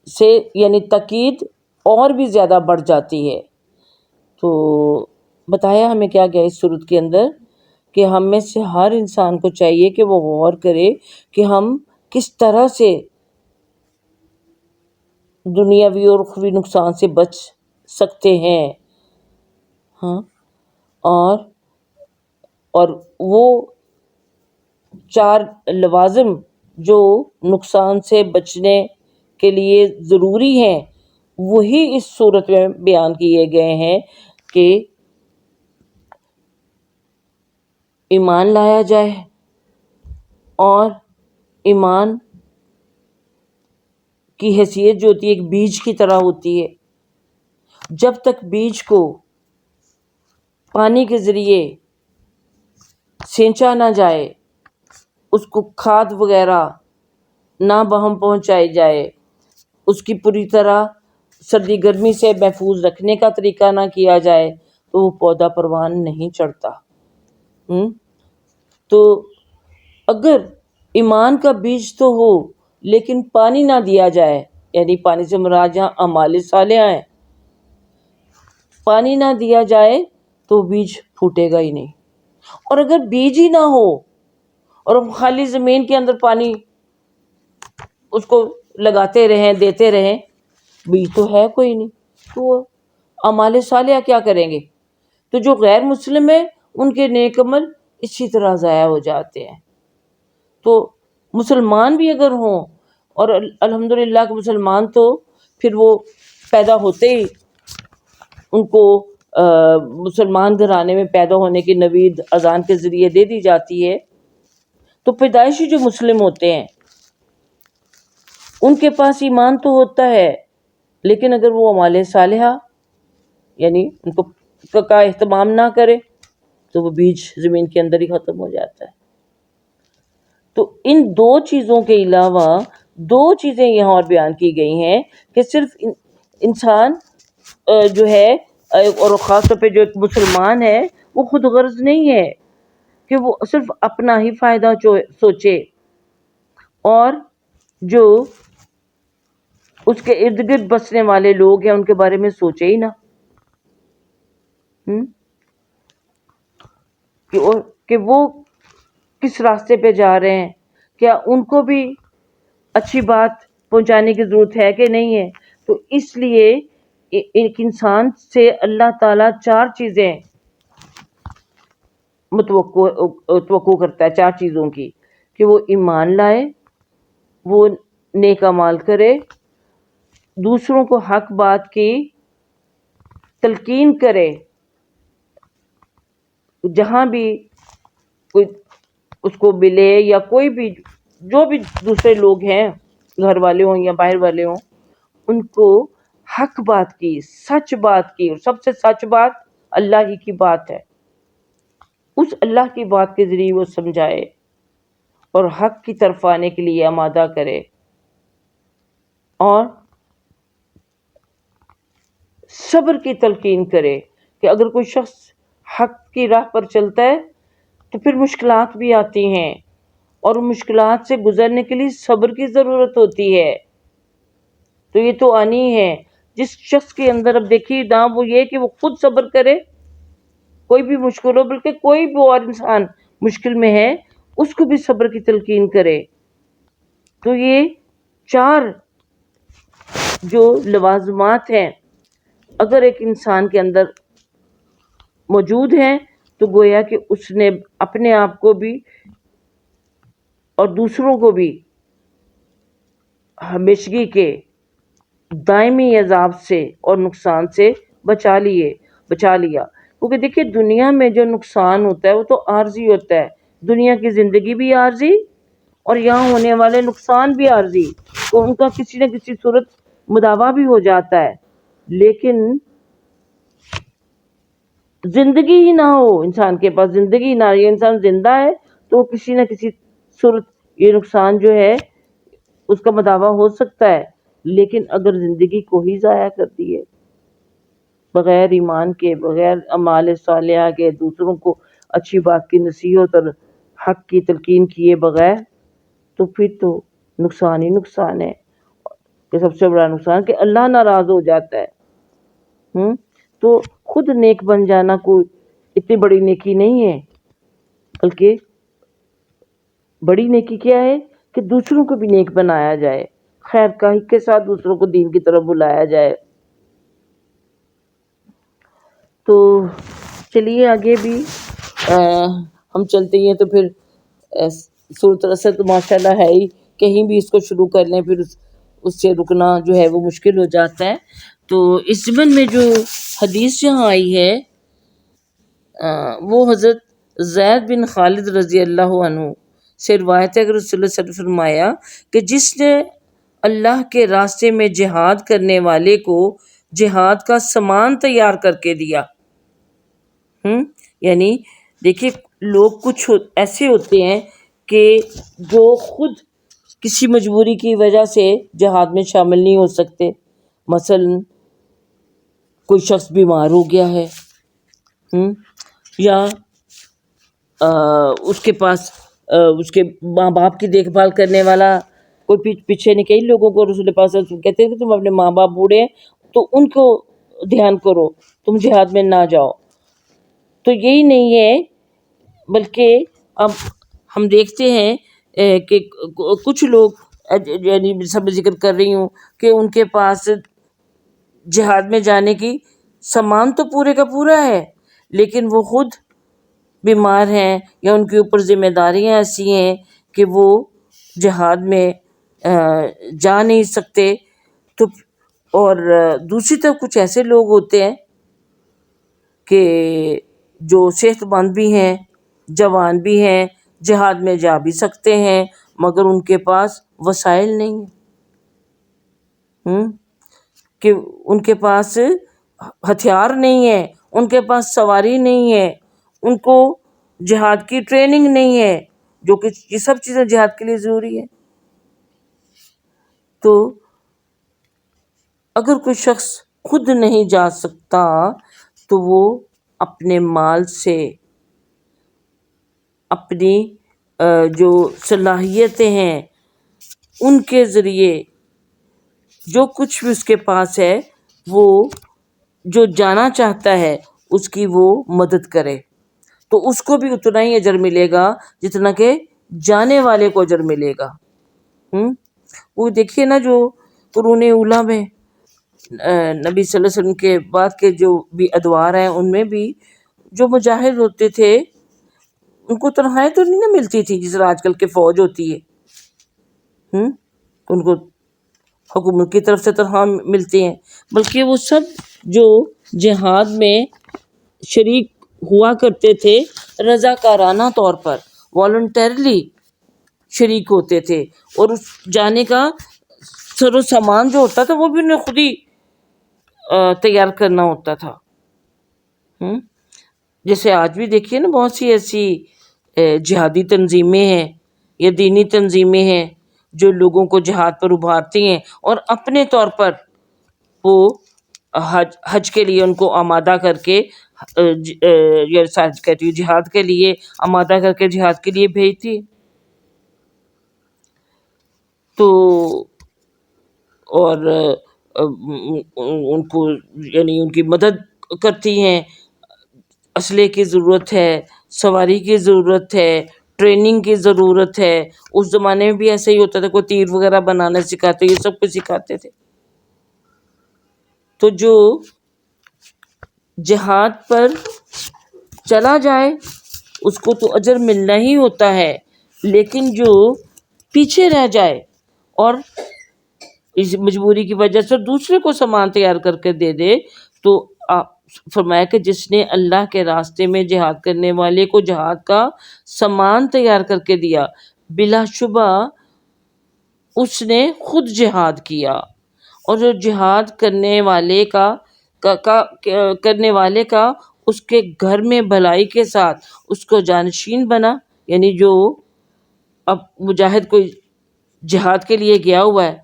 سے یعنی تاکید اور بھی زیادہ بڑھ جاتی ہے۔ تو بتایا ہمیں کیا گیا اس صورت کے اندر کہ ہم میں سے ہر انسان کو چاہیے کہ وہ غور کرے کہ ہم کس طرح سے دنیاوی اور اخروی نقصان سے بچ سکتے ہیں. ہاں، اور وہ 4 لوازم جو نقصان سے بچنے کے لیے ضروری ہیں وہی اس صورت میں بیان کیے گئے ہیں کہ ایمان لایا جائے. اور ایمان کی حیثیت جو ہوتی ہے ایک بیج کی طرح ہوتی ہے. جب تک بیج کو پانی کے ذریعے سینچا نہ جائے، اس کو کھاد وغیرہ نہ بہم پہنچائی جائے، اس کی پوری طرح سردی گرمی سے محفوظ رکھنے کا طریقہ نہ کیا جائے تو وہ پودا پروان نہیں چڑھتا. تو اگر ایمان کا بیج تو ہو لیکن پانی نہ دیا جائے، یعنی پانی سے مراد یہاں اعمال صالحہ ہیں، پانی نہ دیا جائے تو بیج پھوٹے گا ہی نہیں. اور اگر بیج ہی نہ ہو اور ہم خالی زمین کے اندر پانی اس کو لگاتے رہیں دیتے رہیں، بیج تو ہے کوئی نہیں، تو اعمال صالحہ کیا کریں گے؟ تو جو غیر مسلم ہیں ان کے نیک عمل اسی طرح ضائع ہو جاتے ہیں. تو مسلمان بھی اگر ہوں، اور الحمدللہ کہ مسلمان تو پھر وہ پیدا ہوتے ہی ان کو مسلمان گھرانے میں پیدا ہونے کی نوید اذان کے ذریعے دے دی جاتی ہے، تو پیدائشی جو مسلم ہوتے ہیں ان کے پاس ایمان تو ہوتا ہے، لیکن اگر وہ اعمال صالحہ یعنی ان کو کا اہتمام نہ کرے تو وہ بیج زمین کے اندر ہی ختم ہو جاتا ہے. تو ان 2 چیزوں کے علاوہ 2 چیزیں یہاں اور بیان کی گئی ہیں کہ صرف انسان جو ہے اور خاص طور پہ جو ایک مسلمان ہے وہ خود غرض نہیں ہے کہ وہ صرف اپنا ہی فائدہ سوچے اور جو اس کے ارد گرد بسنے والے لوگ ہیں ان کے بارے میں سوچے ہی نہ، کہ وہ کس راستے پہ جا رہے ہیں، کیا ان کو بھی اچھی بات پہنچانے کی ضرورت ہے کہ نہیں ہے. تو اس لیے ایک انسان سے اللہ تعالیٰ 4 چیزیں توقع کرتا ہے، 4 چیزوں کی، کہ وہ ایمان لائے، وہ نیک اعمال کرے، دوسروں کو حق بات کی تلقین کرے، جہاں بھی کوئی اس کو ملے یا کوئی بھی جو بھی دوسرے لوگ ہیں گھر والے ہوں یا باہر والے ہوں، ان کو حق بات کی، سچ بات کی، اور سب سے سچ بات اللہ ہی کی بات ہے، اس اللہ کی بات کے ذریعے وہ سمجھائے اور حق کی طرف آنے کے لیے آمادہ کرے. اور صبر کی تلقین کرے کہ اگر کوئی شخص حق کی راہ پر چلتا ہے تو پھر مشکلات بھی آتی ہیں، اور مشکلات سے گزرنے کے لیے صبر کی ضرورت ہوتی ہے. تو یہ تو آنی ہے جس شخص کے اندر، اب دیکھیے نہ وہ یہ کہ وہ خود صبر کرے کوئی بھی مشکل ہو، بلکہ کوئی بھی اور انسان مشکل میں ہے اس کو بھی صبر کی تلقین کرے. تو یہ 4 جو لوازمات ہیں اگر ایک انسان کے اندر موجود ہیں تو گویا کہ اس نے اپنے آپ کو بھی اور دوسروں کو بھی ہمیشگی کے دائمی عذاب سے اور نقصان سے بچا لیا. کیونکہ دیکھیے دنیا میں جو نقصان ہوتا ہے وہ تو عارضی ہوتا ہے، دنیا کی زندگی بھی عارضی اور یہاں ہونے والے نقصان بھی عارضی، تو ان کا کسی نہ کسی صورت مداوع بھی ہو جاتا ہے. لیکن زندگی ہی نہ ہو، انسان کے پاس زندگی نہ، یہ انسان زندہ ہے تو کسی نہ کسی صورت یہ نقصان جو ہے اس کا مداوع ہو سکتا ہے. لیکن اگر زندگی کو ہی ضائع کر دیے بغیر ایمان کے، بغیر اعمال صالحہ کے، دوسروں کو اچھی بات کی نصیحت اور حق کی تلقین کیے بغیر، تو پھر تو نقصان ہی نقصان ہے. کہ سب سے بڑا نقصان کہ اللہ ناراض ہو جاتا ہے. تو خود نیک بن جانا کوئی اتنی بڑی نیکی نہیں ہے، بلکہ بڑی نیکی کیا ہے کہ دوسروں کو بھی نیک بنایا جائے، خیر خواہی کے ساتھ دوسروں کو دین کی طرف بلایا جائے. تو چلیے آگے بھی ہم چلتے ہیں. تو پھر صورت اثر تو ماشاء اللہ ہے ہی، کہیں بھی اس کو شروع کر لیں پھر اس سے رکنا جو ہے وہ مشکل ہو جاتا ہے. تو اس ضمن میں جو حدیث جہاں آئی ہے وہ حضرت زید بن خالد رضی اللہ عنہ سے روایت ہے کہ رسول اللہ صلی اللہ علیہ وسلم نے فرمایا کہ جس نے اللہ کے راستے میں جہاد کرنے والے کو جہاد کا سامان تیار کر کے دیا. یعنی دیکھیے لوگ کچھ ایسے ہوتے ہیں کہ جو خود کسی مجبوری کی وجہ سے جہاد میں شامل نہیں ہو سکتے. مثلا کوئی شخص بیمار ہو گیا ہے یا اس کے پاس اس کے ماں باپ کی دیکھ بھال کرنے والا کوئی پیچھے نہیں. کئی لوگوں کو رسول پاک صلی اللہ علیہ وسلم کہتے ہیں کہ تم اپنے ماں باپ بوڑھے ہیں تو ان کو دھیان کرو، تم جہاد میں نہ جاؤ. تو یہی نہیں ہے، بلکہ اب ہم دیکھتے ہیں کہ کچھ لوگ یعنی سب ذکر کر رہی ہوں کہ ان کے پاس جہاد میں جانے کی سامان تو پورے کا پورا ہے، لیکن وہ خود بیمار ہیں یا ان کے اوپر ذمہ داریاں ایسی ہیں کہ وہ جہاد میں جا نہیں سکتے. تو اور دوسری طرف کچھ ایسے لوگ ہوتے ہیں کہ جو صحت مند بھی ہیں، جوان بھی ہیں، جہاد میں جا بھی سکتے ہیں، مگر ان کے پاس وسائل نہیں ہیں، کہ ان کے پاس ہتھیار نہیں ہے، ان کے پاس سواری نہیں ہے، ان کو جہاد کی ٹریننگ نہیں ہے، جو کہ یہ سب چیزیں جہاد کے لیے ضروری ہے. تو اگر کوئی شخص خود نہیں جا سکتا تو وہ اپنے مال سے، اپنی جو صلاحیتیں ہیں ان کے ذریعے جو کچھ بھی اس کے پاس ہے وہ جو جانا چاہتا ہے اس کی وہ مدد کرے، تو اس کو بھی اتنا ہی اجر ملے گا جتنا کہ جانے والے کو اجر ملے گا. وہ دیکھیے نا جو قرون اولیٰ میں نبی صلی اللہ علیہ وسلم کے بعد کے جو بھی ادوار ہیں ان میں بھی جو مجاہد ہوتے تھے ان کو تنخواہیں تو نہیں ملتی تھی جس طرح آج کل کے فوج ہوتی ہے، ان کو حکومت کی طرف سے تنخواہ ملتی ہیں، بلکہ وہ سب جو جہاد میں شریک ہوا کرتے تھے رضاکارانہ طور پر والنٹرلی شریک ہوتے تھے، اور اس جانے کا سر و سامان جو ہوتا تھا وہ بھی انہیں خود ہی تیار کرنا ہوتا تھا. جیسے آج بھی دیکھیے نا بہت سی ایسی جہادی تنظیمیں ہیں یا دینی تنظیمیں ہیں جو لوگوں کو جہاد پر ابھارتی ہیں اور اپنے طور پر وہ حج کے لیے ان کو آمادہ کر کے کہتی ہوں جہاد کے لیے آمادہ کر کے جہاد کے لیے بھیجتی ہے. تو اور ان کو یعنی ان کی مدد کرتی ہیں، اسلحے کی ضرورت ہے، سواری کی ضرورت ہے، ٹریننگ کی ضرورت ہے. اس زمانے میں بھی ایسا ہی ہوتا تھا، کوئی تیر وغیرہ بنانا سکھاتے، یہ سب کچھ سکھاتے تھے. تو جو جہاد پر چلا جائے اس کو تو اجر ملنا ہی ہوتا ہے، لیکن جو پیچھے رہ جائے اور اس مجبوری کی وجہ سے دوسرے کو سامان تیار کر کے دے دے، تو فرمایا کہ جس نے اللہ کے راستے میں جہاد کرنے والے کو جہاد کا سامان تیار کر کے دیا، بلا شبہ اس نے خود جہاد کیا. اور جو جہاد کرنے والے کا اس کے گھر میں بھلائی کے ساتھ اس کو جانشین بنا، یعنی جو اب مجاہد کوئی جہاد کے لیے گیا ہوا ہے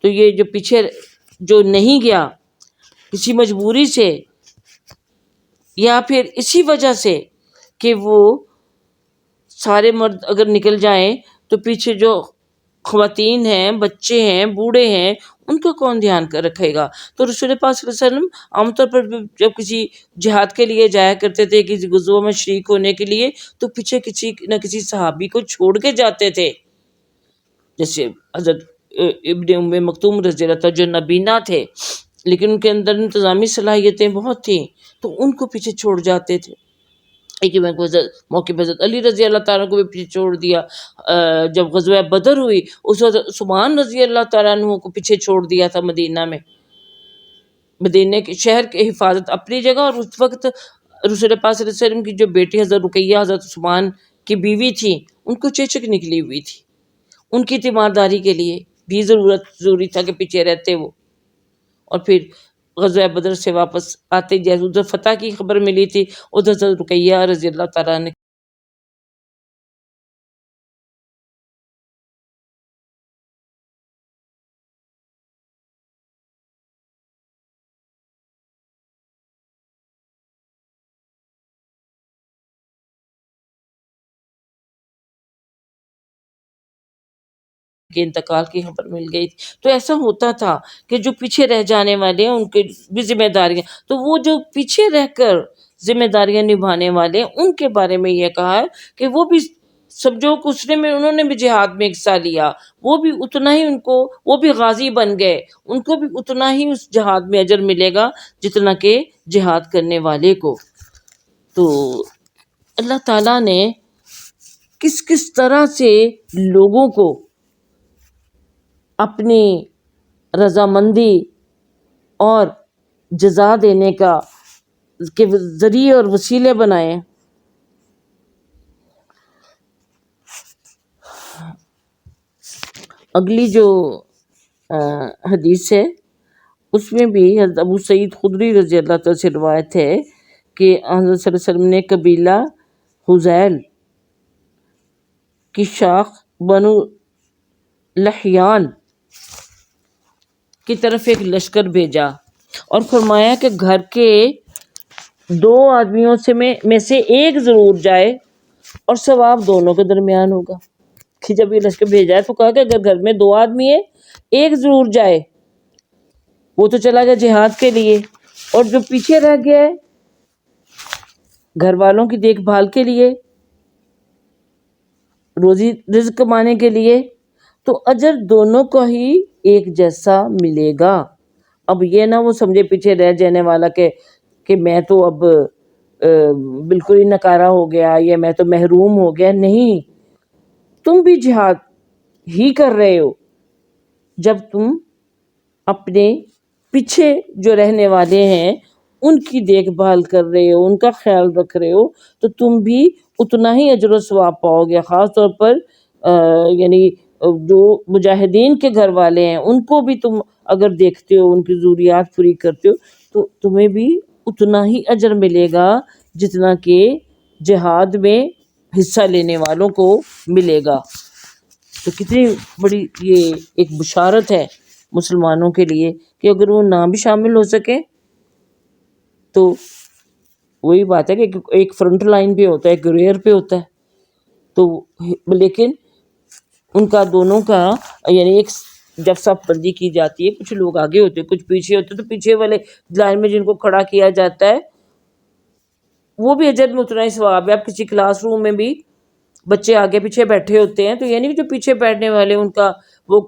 تو یہ جو پیچھے جو نہیں گیا کسی مجبوری سے یا پھر اسی وجہ سے کہ وہ سارے مرد اگر نکل جائیں تو پیچھے جو خواتین ہیں، بچے ہیں، بوڑھے ہیں، ان کو کون دھیان کر رکھے گا. تو رسول پاک صلی اللہ علیہ وسلم عام طور پر جب کسی جہاد کے لیے جایا کرتے تھے، کسی غزوہ میں شریک ہونے کے لیے، تو پیچھے کسی نہ کسی صحابی کو چھوڑ کے جاتے تھے. جیسے حضرت ابن مکتوم رضی اللہ تعالیٰ جو نبینا تھے لیکن ان کے اندر انتظامی صلاحیتیں بہت تھیں، تو ان کو پیچھے چھوڑ جاتے تھے. ایک موقع پہ حضرت علی رضی اللہ تعالیٰ کو بھی پیچھے چھوڑ دیا. جب غزوہ بدر ہوئی اس وقت عثمان رضی اللہ تعالیٰ عنہ کو پیچھے چھوڑ دیا تھا مدینہ میں. مدینہ کے شہر کی حفاظت اپنی جگہ، اور اس وقت رسول پاک صلی اللہ علیہ وسلم کی جو بیٹی حضرت رقیہ حضرت عثمان کی بیوی تھی، ان کو چیچک نکلی ہوئی تھی. ان کی تیمارداری کے لیے بھی ضروری تھا کہ پیچھے رہتے وہ. اور پھر غزوہ بدر سے واپس آتے جیسے ادھر فتح کی خبر ملی تھی، ادھر حضرت رقیہ رضی اللہ تعالیٰ نے کے انتقال کی خبر مل گئی تھی. تو ایسا ہوتا تھا کہ جو پیچھے رہ جانے والے ہیں ان کے بھی ذمہ داریاں، تو وہ جو پیچھے رہ کر ذمہ داریاں نبھانے والے ہیں ان کے بارے میں یہ کہا ہے کہ وہ بھی سمجھو کہ اس نے میں انہوں نے بھی جہاد میں حصہ لیا، وہ بھی اتنا ہی ان کو، وہ بھی غازی بن گئے، ان کو بھی اتنا ہی اس جہاد میں اجر ملے گا جتنا کہ جہاد کرنے والے کو. تو اللہ تعالیٰ نے کس کس طرح سے لوگوں کو اپنی رضامندی اور جزا دینے کا کے ذریعے اور وسیلے بنائے. اگلی جو حدیث ہے اس میں بھی حضرت ابو سعید خدری رضی اللہ تعالیٰ سے روایت ہے کہ حضرت صلی اللہ علیہ وسلم نے قبیلہ حذیل کی شاخ بنو لحیان کی طرف ایک لشکر بھیجا اور فرمایا کہ گھر کے 2 آدمیوں میں سے ایک ضرور جائے اور ثواب دونوں کے درمیان ہوگا. کہ جب یہ لشکر بھیجا ہے تو کہا کہ اگر گھر میں 2 آدمی ہیں ایک ضرور جائے، وہ تو چلا گیا جہاد کے لیے، اور جو پیچھے رہ گیا ہے گھر والوں کی دیکھ بھال کے لیے، روزی رزق کمانے کے لیے، تو اجر دونوں کو ہی ایک جیسا ملے گا. اب یہ نہ وہ سمجھے پیچھے رہ جانے والا کہ میں تو اب بالکل ہی نکارہ ہو گیا یا میں تو محروم ہو گیا. نہیں، تم بھی جہاد ہی کر رہے ہو. جب تم اپنے پیچھے جو رہنے والے ہیں ان کی دیکھ بھال کر رہے ہو، ان کا خیال رکھ رہے ہو، تو تم بھی اتنا ہی اجر و ثواب پاؤ گے. خاص طور پر یعنی جو مجاہدین کے گھر والے ہیں ان کو بھی تم اگر دیکھتے ہو، ان کی ضروریات پوری کرتے ہو، تو تمہیں بھی اتنا ہی اجر ملے گا جتنا کہ جہاد میں حصہ لینے والوں کو ملے گا. تو کتنی بڑی یہ ایک بشارت ہے مسلمانوں کے لیے کہ اگر وہ نہ بھی شامل ہو سکے تو وہی بات ہے کہ ایک فرنٹ لائن پہ ہوتا ہے، ایک ریئر پہ ہوتا ہے، تو لیکن ان کا دونوں کا یعنی ایک جب صف بندی کی جاتی ہے، کچھ لوگ آگے ہوتے ہیں کچھ پیچھے ہوتے ہیں، تو پیچھے والے لائن میں جن کو کھڑا کیا جاتا ہے وہ بھی اجر میں اتنا ہی ثواب ہے. اب کسی کلاس روم میں بھی بچے آگے پیچھے بیٹھے ہوتے ہیں تو یعنی کہ جو پیچھے بیٹھنے والے ان کا وہ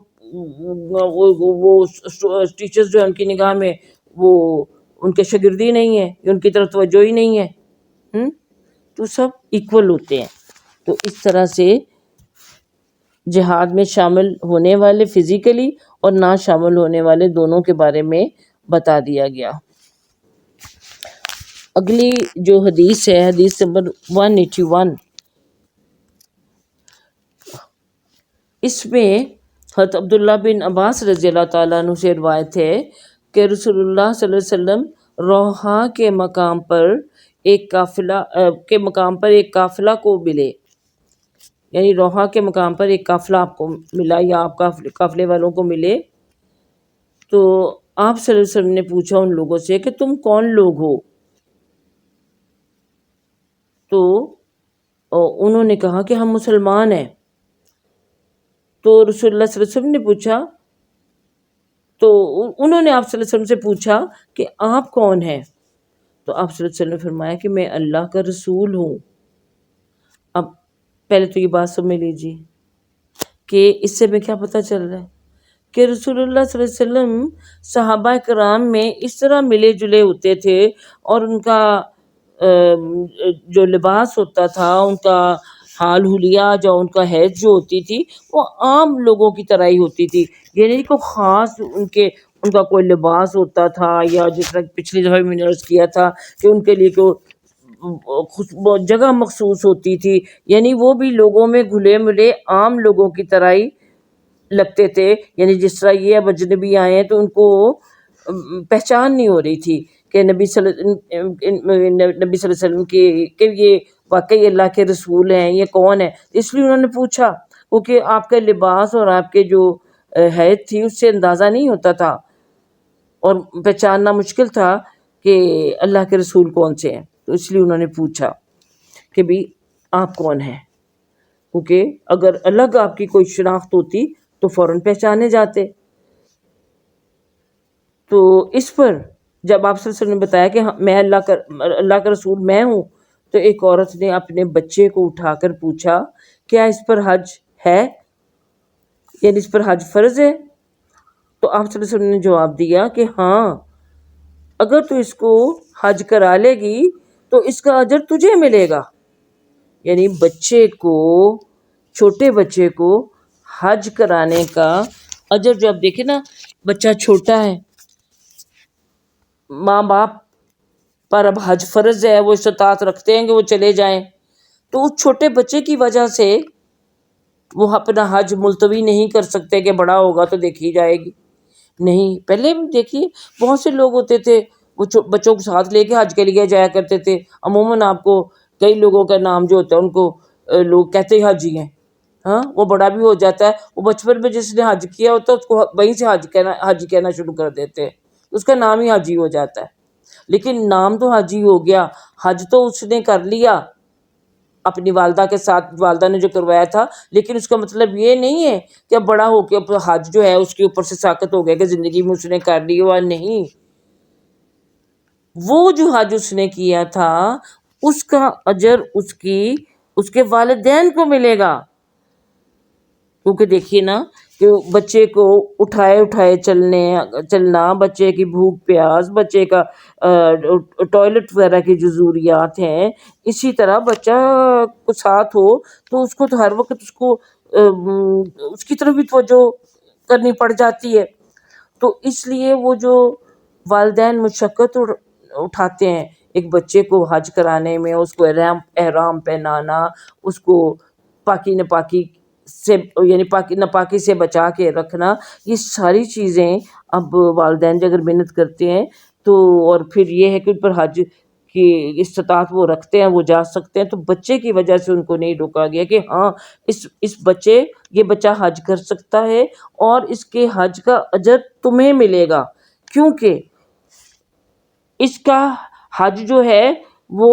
ٹیچرز جو ہیں ان کی نگاہ میں وہ ان کے شاگردی نہیں ہے، ان کی طرف توجہ ہی نہیں ہے، تو سب ایکول ہوتے ہیں. تو اس طرح سے جہاد میں شامل ہونے والے فزیکلی اور نہ شامل ہونے والے دونوں کے بارے میں بتا دیا گیا. اگلی جو حدیث ہے حدیث نمبر 181، اس میں حضرت عبداللہ بن عباس رضی اللہ تعالیٰ عنہ سے روایت ہے کہ رسول اللہ صلی اللہ علیہ وسلم روحا کے مقام پر ایک قافلہ کو ملے، یعنی روحا کے مقام پر ایک قافلہ آپ کو ملا یا آپ قافلے والوں کو ملے. تو آپ صلی اللہ علیہ وسلم نے پوچھا ان لوگوں سے کہ تم کون لوگ ہو؟ تو انہوں نے کہا کہ ہم مسلمان ہیں. تو رسول اللہ صلی اللہ علیہ وسلم نے پوچھا، تو انہوں نے آپ صلی اللہ علیہ وسلم سے پوچھا کہ آپ کون ہیں؟ تو آپ صلی اللہ علیہ وسلم نے فرمایا کہ میں اللہ کا رسول ہوں. اب پہلے تو یہ بات سمجھ لیجیے کہ اس سے میں کیا پتہ چل رہا ہے کہ رسول اللہ صلی اللہ علیہ وسلم صحابہ کرام میں اس طرح ملے جلے ہوتے تھے، اور ان کا جو لباس ہوتا تھا، ان کا حال حلیہ، جو ان کا حیض جو ہوتی تھی، وہ عام لوگوں کی طرح ہی ہوتی تھی، یعنی کوئی خاص ان کا کوئی لباس ہوتا تھا، یا جس طرح پچھلی دفعہ میں نے عرض کیا تھا کہ ان کے لیے جگہ مخصوص ہوتی تھی، یعنی وہ بھی لوگوں میں گھلے ملے عام لوگوں کی طرح ہی لگتے تھے، یعنی جس طرح یہ اب اجنبی آئے ہیں تو ان کو پہچان نہیں ہو رہی تھی کہ نبی صلی اللہ علیہ وسلم کہ یہ واقعی اللہ کے رسول ہیں، یہ کون ہے. اس لیے انہوں نے پوچھا، کیونکہ آپ کا لباس اور آپ کے جو حیثیت تھی اس سے اندازہ نہیں ہوتا تھا اور پہچاننا مشکل تھا کہ اللہ کے رسول کون سے ہیں. تو اس لیے انہوں نے پوچھا کہ بھی آپ کون ہیں، کیونکہ اگر الگ آپ کی کوئی شناخت ہوتی تو فوراً پہچانے جاتے. تو اس پر جب آپ صلی اللہ علیہ وسلم نے بتایا کہ میں اللہ کا رسول میں ہوں، تو ایک عورت نے اپنے بچے کو اٹھا کر پوچھا، کیا اس پر حج ہے، یعنی اس پر حج فرض ہے؟ تو آپ صلی اللہ علیہ وسلم نے جواب دیا کہ ہاں، اگر تو اس کو حج کرا لے گی تو اس کا اجر تجھے ملے گا. یعنی چھوٹے بچے کو حج کرانے کا اجر، جو آپ دیکھیں نا، بچہ چھوٹا ہے، ماں باپ پر اب حج فرض ہے، وہ استطاعت رکھتے ہیں کہ وہ چلے جائیں، تو اس چھوٹے بچے کی وجہ سے وہ اپنا حج ملتوی نہیں کر سکتے کہ بڑا ہوگا تو دیکھی جائے گی. نہیں، پہلے دیکھیے بہت سے لوگ ہوتے تھے وہ بچوں کو ساتھ لے کے حج کے لیے جایا کرتے تھے. عموماً آپ کو کئی لوگوں کا نام جو ہوتا ہے ان کو لوگ کہتے ہی حاجی ہیں. ہاں، وہ بڑا بھی ہو جاتا ہے، وہ بچپن میں جس نے حج کیا ہوتا ہے اس کو وہیں سے حج کہنا شروع کر دیتے ہیں، اس کا نام ہی حاجی ہو جاتا ہے. لیکن نام تو حاجی ہو گیا، حج تو اس نے کر لیا اپنی والدہ کے ساتھ، والدہ نے جو کروایا تھا، لیکن اس کا مطلب یہ نہیں ہے کہ اب بڑا ہو کے حج جو ہے اس کے اوپر سے ساقط ہو گیا کہ زندگی میں اس نے کر لی ہوا. نہیں، وہ جو حج اس نے کیا تھا اس کا اجر اس کے والدین کو ملے گا. کیونکہ دیکھیے نا کہ بچے کو اٹھائے چلنا، بچے کی بھوک پیاس، بچے کا ٹوائلٹ وغیرہ کی جو ضروریات ہیں، اسی طرح بچہ کو ساتھ ہو تو اس کو تو ہر وقت اس کی طرف بھی توجہ کرنی پڑ جاتی ہے. تو اس لیے وہ جو والدین مشقت اٹھاتے ہیں ایک بچے کو حج کرانے میں، اس کو احرام پہنانا، اس کو پاکی نپاکی سے، یعنی نپاکی سے بچا کے رکھنا، یہ ساری چیزیں اب والدین جو اگر محنت کرتے ہیں تو، اور پھر یہ ہے کہ ان پر حج کی استطاعت وہ رکھتے ہیں، وہ جا سکتے ہیں، تو بچے کی وجہ سے ان کو نہیں روکا گیا کہ ہاں یہ بچہ حج کر سکتا ہے اور اس کے حج کا اجر تمہیں ملے گا، کیونکہ اس کا حج جو ہے وہ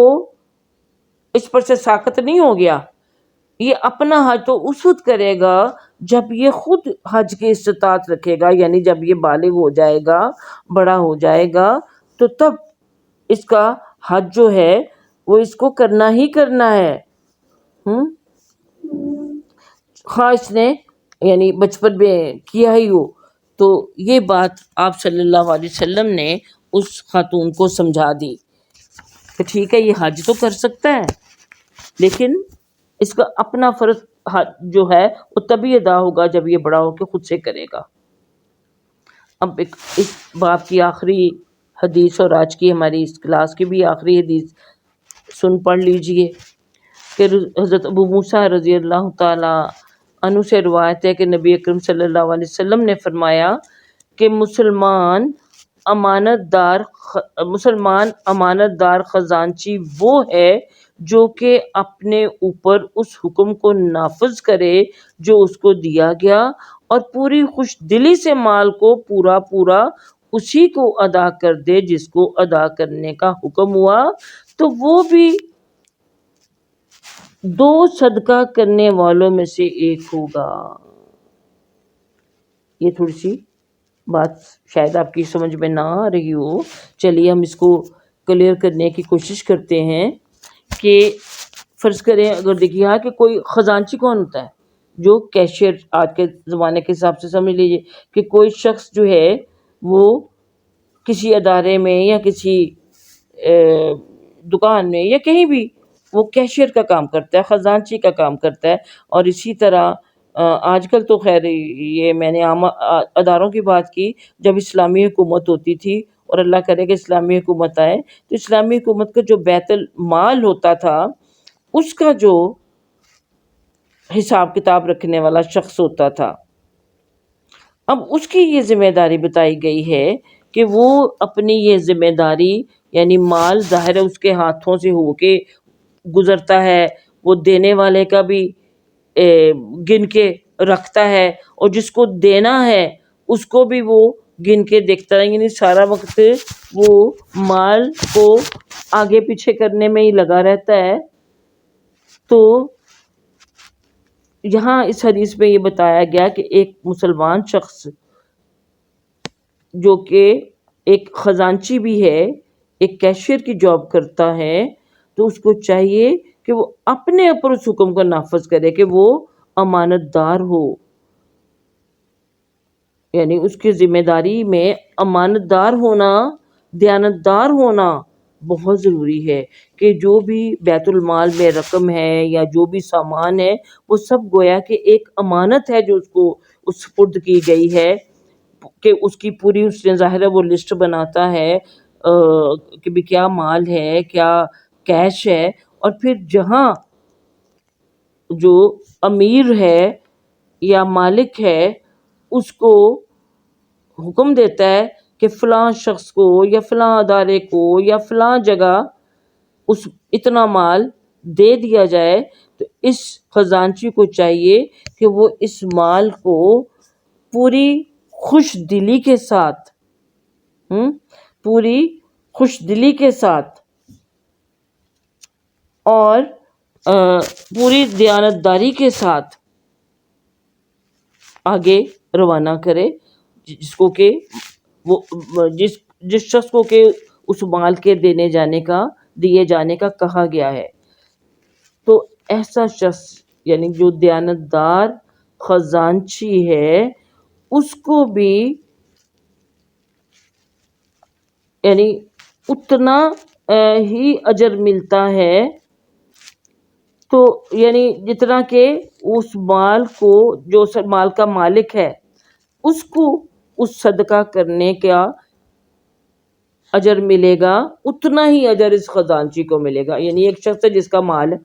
اس پر سے ساقط نہیں ہو گیا. یہ اپنا حج تو اس وقت کرے گا جب یہ خود حج کی استطاعت رکھے گا، یعنی جب یہ بالغ ہو جائے گا، بڑا ہو جائے گا، تو تب اس کا حج جو ہے وہ اس کو کرنا ہی کرنا ہے. خواہ اس نے یعنی بچپن میں کیا ہی ہو. تو یہ بات آپ صلی اللہ علیہ وسلم نے اس خاتون کو سمجھا دی کہ ٹھیک ہے، یہ حج تو کر سکتا ہے، لیکن اس کا اپنا فرض جو ہے وہ تبھی ادا ہوگا جب یہ بڑا ہو کے خود سے کرے گا. اب اس باب کی آخری حدیث، اور آج کی ہماری اس کلاس کی بھی آخری حدیث پڑھ لیجئے کہ حضرت ابو موسیٰ رضی اللہ تعالی عنہ سے روایت ہے کہ نبی اکرم صلی اللہ علیہ وسلم نے فرمایا کہ مسلمان امانت دار خزانچی وہ ہے جو کہ اپنے اوپر اس حکم کو نافذ کرے جو اس کو دیا گیا، اور پوری خوش دلی سے مال کو پورا اسی کو ادا کر دے جس کو ادا کرنے کا حکم ہوا، تو وہ بھی 2 صدقہ کرنے والوں میں سے ایک ہوگا. یہ تھوڑی سی بات شاید آپ کی سمجھ میں نہ آ رہی ہو، چلیے ہم اس کو کلیئر کرنے کی کوشش کرتے ہیں کہ فرض کریں، اگر دیکھیے کہ کوئی خزانچی کون ہوتا ہے، جو کیشیئر آج کے زمانے کے حساب سے سمجھ لیجیے کہ کوئی شخص جو ہے وہ کسی ادارے میں یا کسی دکان میں یا کہیں بھی وہ کیشیئر کا کام کرتا ہے، خزانچی کا کام کرتا ہے. اور اسی طرح آج کل تو خیر یہ میں نے عام اداروں کی بات کی، جب اسلامی حکومت ہوتی تھی اور اللہ کرے کہ اسلامی حکومت آئے تو اسلامی حکومت کا جو بیت المال ہوتا تھا اس کا جو حساب کتاب رکھنے والا شخص ہوتا تھا، اب اس کی یہ ذمہ داری بتائی گئی ہے کہ وہ اپنی یہ ذمہ داری، یعنی مال ظاہر ہے اس کے ہاتھوں سے ہو کے گزرتا ہے، وہ دینے والے کا بھی گن کے رکھتا ہے اور جس کو دینا ہے اس کو بھی وہ گن کے دیکھتا ہے، یعنی سارا وقت وہ مال کو آگے پیچھے کرنے میں ہی لگا رہتا ہے. تو یہاں اس حدیث میں یہ بتایا گیا کہ ایک مسلمان شخص جو کہ ایک خزانچی بھی ہے، ایک کیشیئر کی جاب کرتا ہے، تو اس کو چاہیے کہ وہ اپنے اوپر اس حکم کو نافذ کرے کہ وہ امانت دار ہو. یعنی اس کی ذمہ داری میں امانت دار ہونا، دیانتدار ہونا بہت ضروری ہے کہ جو بھی بیت المال میں رقم ہے یا جو بھی سامان ہے وہ سب گویا کہ ایک امانت ہے جو اس کو سپرد کی گئی ہے، کہ اس کی پوری اس نے ظاہر ہے وہ لسٹ بناتا ہے کہ بھی کیا مال ہے، کیا کیش ہے، اور پھر جہاں جو امیر ہے یا مالک ہے اس کو حکم دیتا ہے کہ فلاں شخص کو یا فلاں ادارے کو یا فلاں جگہ اس اتنا مال دے دیا جائے، تو اس خزانچی کو چاہیے کہ وہ اس مال کو پوری خوش دلی کے ساتھ پوری خوش دلی کے ساتھ اور پوری دیانتداری کے ساتھ آگے روانہ کرے، جس کو کہ وہ جس شخص کو کہ اس مال کے دیے جانے کا کہا گیا ہے. تو ایسا شخص یعنی جو دیانتدار خزانچی ہے اس کو بھی یعنی اتنا ہی اجر ملتا ہے، تو یعنی جتنا کہ اس مال کو جو مال کا مالک ہے اس کو اس صدقہ کرنے کا اجر ملے گا، اتنا ہی اجر اس خزانچی کو ملے گا. یعنی ایک شخص ہے جس کا مال ہے،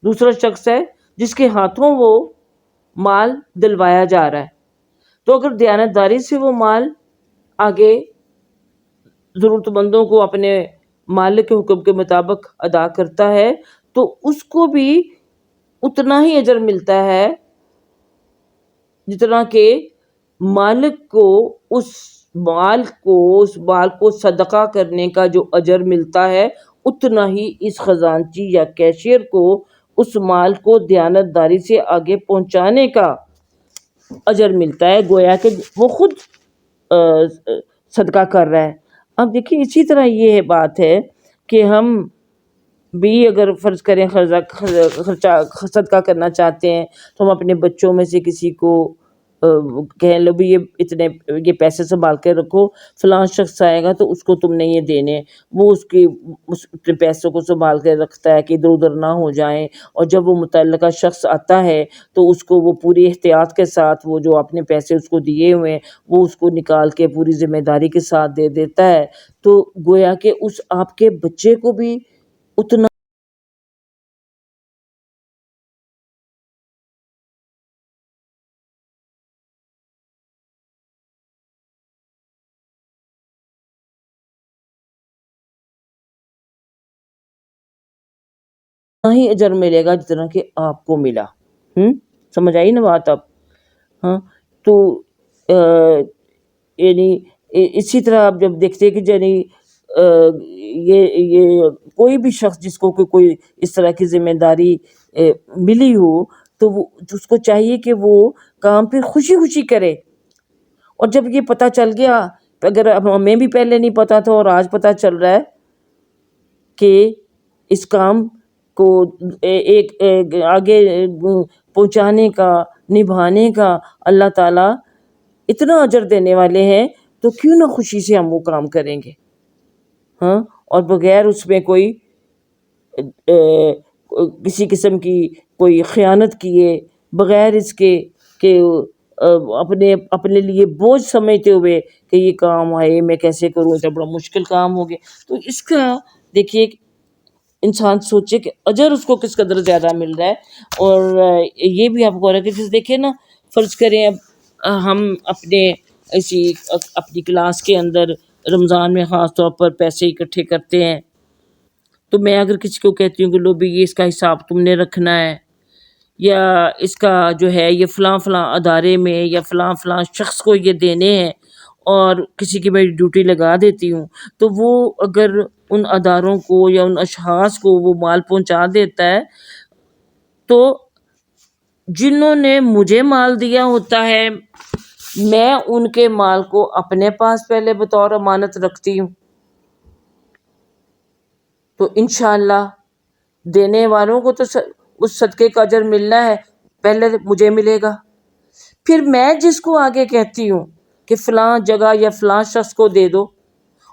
دوسرا شخص ہے جس کے ہاتھوں وہ مال دلوایا جا رہا ہے، تو اگر دیانتداری سے وہ مال آگے ضرورت مندوں کو اپنے مالک کے حکم کے مطابق ادا کرتا ہے تو اس کو بھی اتنا ہی اجر ملتا ہے جتنا کہ مالک کو اس مال کو صدقہ کرنے کا جو اجر ملتا ہے اتنا ہی اس خزانچی یا کیشیئر کو اس مال کو دیانتداری سے آگے پہنچانے کا اجر ملتا ہے، گویا کہ وہ خود صدقہ کر رہا ہے. اب دیکھیں اسی طرح یہ بات ہے کہ ہم بھی اگر فرض کریں صدقہ کرنا چاہتے ہیں تو ہم اپنے بچوں میں سے کسی کو کہیں لو بھی یہ پیسے سنبھال کے رکھو، فلاں شخص آئے گا تو اس کو تم نے یہ دینے، وہ اس پیسوں کو سنبھال کے رکھتا ہے کہ ادھر ادھر نہ ہو جائیں، اور جب وہ متعلقہ شخص آتا ہے تو اس کو وہ پوری احتیاط کے ساتھ وہ جو اپنے پیسے اس کو دیے ہوئے ہیں وہ اس کو نکال کے پوری ذمہ داری کے ساتھ دے دیتا ہے، تو گویا کہ اس آپ کے بچے کو بھی اتنا ہی اجر ملے گا جتنا کہ آپ کو ملا. سمجھ آئی نا بات اب؟ ہاں تو یعنی اسی طرح آپ جب دیکھتے کہ یعنی یہ کوئی بھی شخص جس کو کوئی اس طرح کی ذمہ داری ملی ہو تو وہ اس کو چاہیے کہ وہ کام پھر خوشی خوشی کرے. اور جب یہ پتہ چل گیا، اگر ہمیں بھی پہلے نہیں پتا تھا اور آج پتہ چل رہا ہے کہ اس کام کو ایک آگے پہنچانے کا، نبھانے کا اللہ تعالیٰ اتنا اجر دینے والے ہیں، تو کیوں نہ خوشی سے ہم وہ کام کریں گے، ہاں، اور بغیر اس میں کوئی کسی قسم کی کوئی خیانت کیے، بغیر اس کے کہ اپنے لیے بوجھ سمجھتے ہوئے کہ یہ کام آئے میں کیسے کروں، تو بڑا مشکل کام ہو گیا۔ تو اس کا دیکھیے انسان سوچے کہ اجر اس کو کس قدر زیادہ مل رہا ہے۔ اور یہ بھی آپ کو رہا کہ جس دیکھیں نا، فرض کریں اب ہم اپنی کلاس کے اندر رمضان میں خاص طور پر پیسے اکٹھے کرتے ہیں، تو میں اگر کسی کو کہتی ہوں کہ لو بھی یہ اس کا حساب تم نے رکھنا ہے، یا اس کا جو ہے یہ فلاں فلاں ادارے میں یا فلاں فلاں شخص کو یہ دینے ہیں، اور کسی کی میں ڈیوٹی لگا دیتی ہوں، تو وہ اگر ان اداروں کو یا ان اشخاص کو وہ مال پہنچا دیتا ہے، تو جنہوں نے مجھے مال دیا ہوتا ہے، میں ان کے مال کو اپنے پاس پہلے بطور امانت رکھتی ہوں، تو انشاءاللہ دینے والوں کو تو اس صدقے کا اجر ملنا ہے، پہلے مجھے ملے گا، پھر میں جس کو آگے کہتی ہوں کہ فلاں جگہ یا فلاں شخص کو دے دو،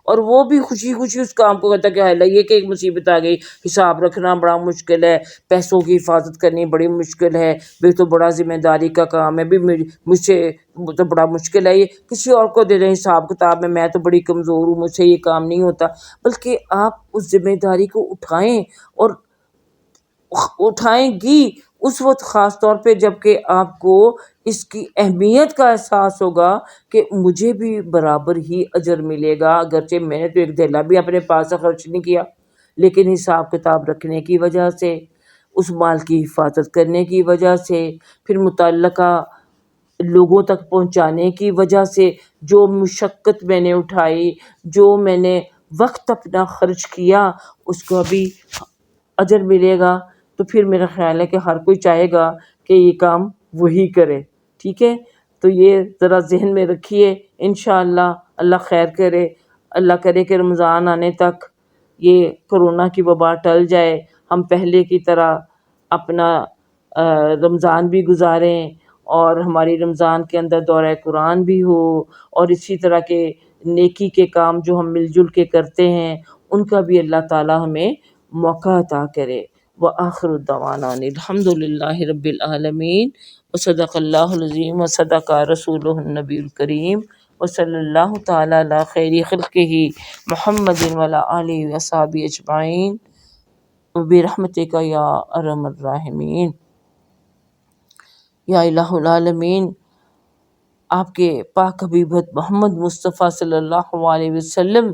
اور وہ بھی خوشی خوشی اس کام کو کہتا ہے کہ ہائے یہ کہ ایک مصیبت آ گئی، حساب رکھنا بڑا مشکل ہے، پیسوں کی حفاظت کرنی بڑی مشکل ہے، بھی تو بڑا ذمہ داری کا کام ہے، بھی مجھ سے تو بڑا مشکل ہے، یہ کسی اور کو دے دیں حساب کتاب میں تو بڑی کمزور ہوں، مجھ سے یہ کام نہیں ہوتا۔ بلکہ آپ اس ذمہ داری کو اٹھائیں، اور اٹھائیں گی اس وقت خاص طور پہ جب کہ آپ کو اس کی اہمیت کا احساس ہوگا کہ مجھے بھی برابر ہی اجر ملے گا، اگرچہ میں نے تو ایک دھیلا بھی اپنے پاس سے خرچ نہیں کیا، لیکن حساب کتاب رکھنے کی وجہ سے، اس مال کی حفاظت کرنے کی وجہ سے، پھر متعلقہ لوگوں تک پہنچانے کی وجہ سے جو مشقت میں نے اٹھائی، جو میں نے وقت اپنا خرچ کیا، اس کو بھی اجر ملے گا۔ تو پھر میرا خیال ہے کہ ہر کوئی چاہے گا کہ یہ کام وہی کرے، ٹھیک ہے؟ تو یہ ذرا ذہن میں رکھیے، انشاءاللہ اللہ خیر کرے، اللہ کرے کہ رمضان آنے تک یہ کرونا کی وبا ٹل جائے، ہم پہلے کی طرح اپنا رمضان بھی گزاریں، اور ہماری رمضان کے اندر دورہ قرآن بھی ہو، اور اسی طرح کے نیکی کے کام جو ہم مل جل کے کرتے ہیں ان کا بھی اللہ تعالی ہمیں موقع عطا کرے۔ وآخر دعوانا الحمد للہ رب العالمین، وصدق اللہ العظیم وصدق رسولہ النبی الکریم، وصلی اللہ تعالی علی خیر خلقہ محمد وعلی آلہ وصحبہ اجمعین برحمتک یا ارحم الراحمین۔ یا الہ العالمین، آپ کے پاک حبیب محمد مصطفیٰ صلی اللہ علیہ وسلم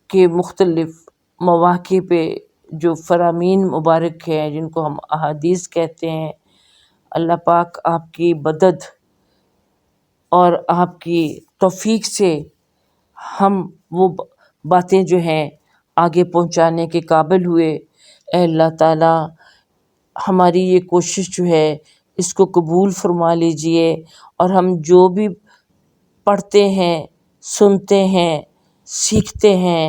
کے مختلف مواقع پہ جو فرامین مبارک ہیں جن کو ہم احادیث کہتے ہیں، اللہ پاک آپ کی مدد اور آپ کی توفیق سے ہم وہ باتیں جو ہیں آگے پہنچانے کے قابل ہوئے۔ اے اللہ تعالیٰ، ہماری یہ کوشش جو ہے اس کو قبول فرما لیجئے، اور ہم جو بھی پڑھتے ہیں، سنتے ہیں، سیکھتے ہیں،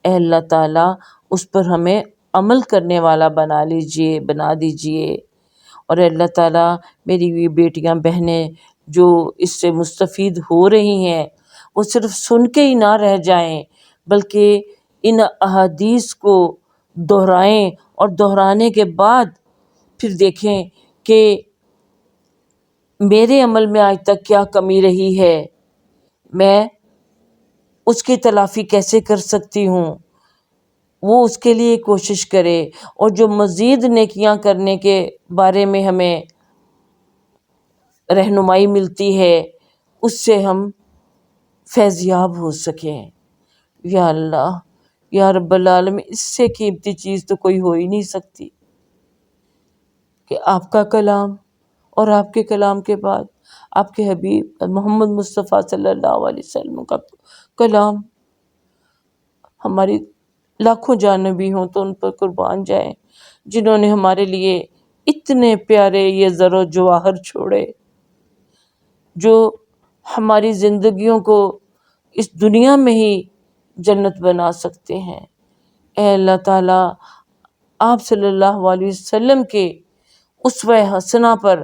اے اللہ تعالیٰ اس پر ہمیں عمل کرنے والا بنا دیجئے۔ اور اے اللہ تعالیٰ، میری یہ بیٹیاں بہنیں جو اس سے مستفید ہو رہی ہیں، وہ صرف سن کے ہی نہ رہ جائیں، بلکہ ان احادیث کو دہرائیں، اور دہرانے کے بعد پھر دیکھیں کہ میرے عمل میں آج تک کیا کمی رہی ہے، میں اس کی تلافی کیسے کر سکتی ہوں، وہ اس کے لیے کوشش کرے، اور جو مزید نیکیاں کرنے کے بارے میں ہمیں رہنمائی ملتی ہے اس سے ہم فیضیاب ہو سکیں۔ یا اللہ، یا رب العالمین، اس سے قیمتی چیز تو کوئی ہو ہی نہیں سکتی کہ آپ کا کلام اور آپ کے کلام کے بعد آپ کے حبیب محمد مصطفیٰ صلی اللہ علیہ وسلم کا کلام، ہماری لاکھوں جانیں بھی ہوں تو ان پر قربان جائیں، جنہوں نے ہمارے لیے اتنے پیارے یہ زر و جواہر چھوڑے جو ہماری زندگیوں کو اس دنیا میں ہی جنت بنا سکتے ہیں۔ اے اللہ تعالیٰ، آپ صلی اللہ علیہ وسلم کے اسوہ حسنہ پر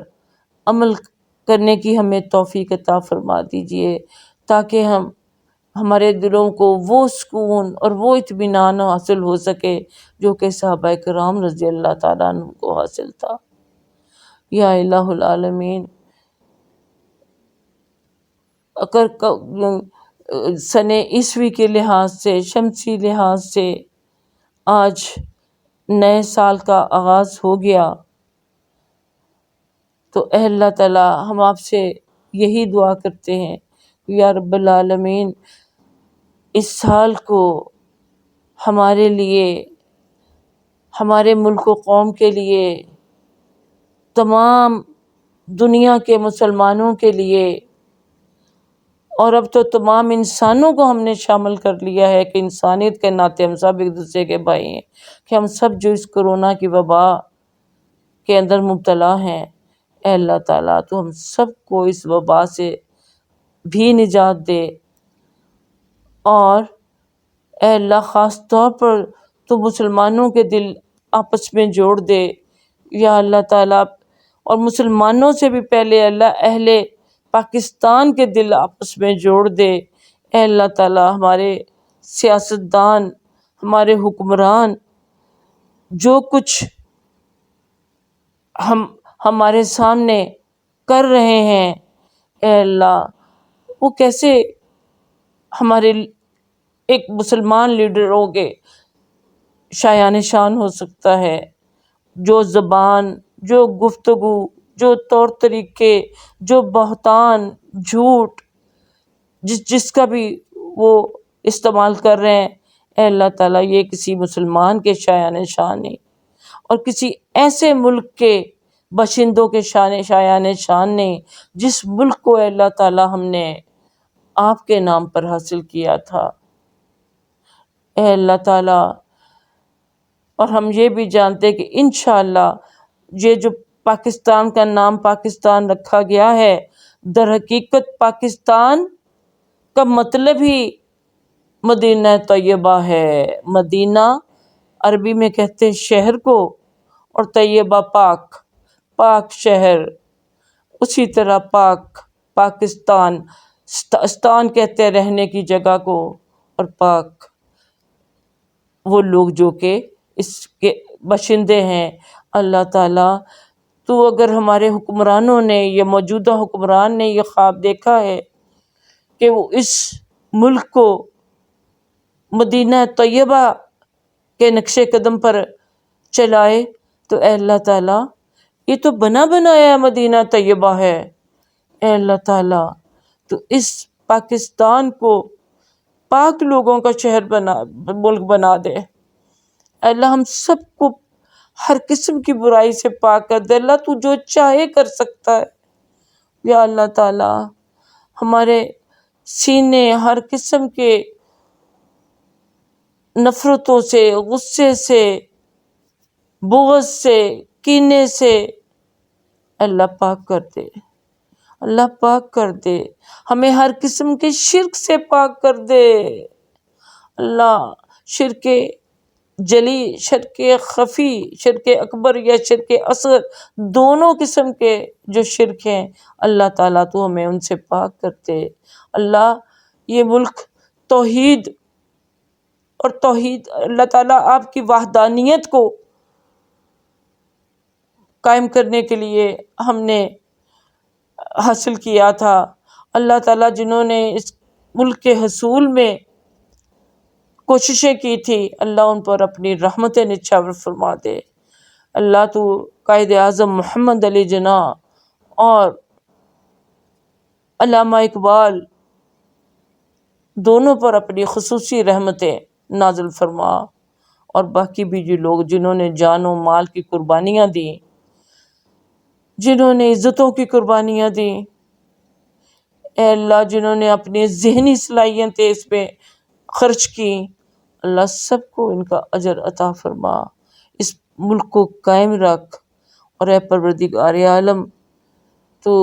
عمل کرنے کی ہمیں توفیق عطا فرما دیجئے، تاکہ ہمارے دلوں کو وہ سکون اور وہ اطمینان حاصل ہو سکے جو کہ صحابہ کرام رضی اللہ تعالیٰ عنہ کو حاصل تھا۔ یا الہ العالمین، اگر سن عیسوی کے لحاظ سے، شمسی لحاظ سے آج نئے سال کا آغاز ہو گیا، تو اے اللہ تعالیٰ ہم آپ سے یہی دعا کرتے ہیں، یا رب العالمین اس سال کو ہمارے لیے، ہمارے ملک و قوم کے لیے، تمام دنیا کے مسلمانوں کے لیے، اور اب تو تمام انسانوں کو ہم نے شامل کر لیا ہے کہ انسانیت کے ناطے ہم سب ایک دوسرے کے بھائی ہیں، کہ ہم سب جو اس کرونا کی وبا کے اندر مبتلا ہیں، اے اللہ تعالیٰ تو ہم سب کو اس وبا سے بھی نجات دے، اور اے اللہ خاص طور پر تو مسلمانوں کے دل آپس میں جوڑ دے یا اللہ تعالیٰ، اور مسلمانوں سے بھی پہلے اللہ اہل پاکستان کے دل آپس میں جوڑ دے، اے اللہ تعالیٰ ہمارے سیاستدان، ہمارے حکمران جو کچھ ہمارے سامنے کر رہے ہیں، اے اللہ وہ کیسے ہمارے ایک مسلمان لیڈروں کے شایان شان ہو سکتا ہے، جو زبان، جو گفتگو، جو طور طریقے، جو بہتان، جھوٹ، جس کا بھی وہ استعمال کر رہے ہیں، اے اللہ تعالیٰ یہ کسی مسلمان کے شایان شان نہیں، اور کسی ایسے ملک کے باشندوں کے شایان شان نہیں جس ملک کو اے اللہ تعالیٰ ہم نے آپ کے نام پر حاصل کیا تھا، اے اللہ تعالیٰ۔ اور ہم یہ بھی جانتے کہ انشاءاللہ یہ جو پاکستان کا نام پاکستان رکھا گیا ہے، در حقیقت پاکستان کا مطلب ہی مدینہ طیبہ ہے۔ مدینہ عربی میں کہتے ہیں شہر کو، اور طیبہ پاک، پاک شہر، اسی طرح پاکستان، استان کہتے ہیں رہنے کی جگہ کو، اور پاک وہ لوگ جو کہ اس کے باشندے ہیں۔ اللہ تعالیٰ تو اگر ہمارے حکمرانوں نے، یا موجودہ حکمران نے یہ خواب دیکھا ہے کہ وہ اس ملک کو مدینہ طیبہ کے نقش قدم پر چلائے، تو اے اللہ تعالیٰ یہ تو بنا بنایا مدینہ طیبہ ہے، اے اللہ تعالیٰ تو اس پاکستان کو پاک لوگوں کا ملک بنا دے، اے اللہ ہم سب کو ہر قسم کی برائی سے پاک کر دے، اللہ تو جو چاہے کر سکتا ہے، یا اللہ تعالیٰ ہمارے سینے ہر قسم کے نفرتوں سے، غصے سے، بغض سے، کینے سے اللہ پاک کر دے، اللہ پاک کر دے، ہمیں ہر قسم کے شرک سے پاک کر دے، اللہ شرک جلی، شرک خفی، شرک اکبر یا شرک اصغر، دونوں قسم کے جو شرک ہیں اللہ تعالیٰ تو ہمیں ان سے پاک کرتے۔ اللہ یہ ملک توحید اور توحید، اللہ تعالیٰ آپ کی وحدانیت کو قائم کرنے کے لیے ہم نے حاصل کیا تھا، اللہ تعالیٰ جنہوں نے اس ملک کے حصول میں کوششیں کی تھی، اللہ ان پر اپنی رحمت نچھاور فرما دے۔ اللہ تو قائد اعظم محمد علی جناح اور علامہ اقبال دونوں پر اپنی خصوصی رحمتیں نازل فرما، اور باقی بھی جو لوگ جنہوں نے جان و مال کی قربانیاں دیں، جنہوں نے عزتوں کی قربانیاں دیں، اے اللہ جنہوں نے اپنی ذہنی صلاحیتیں اس پہ خرچ کی، اللہ سب کو ان کا اجر عطا فرما، اس ملک کو قائم رکھ، اور اے پروردگار عالم تو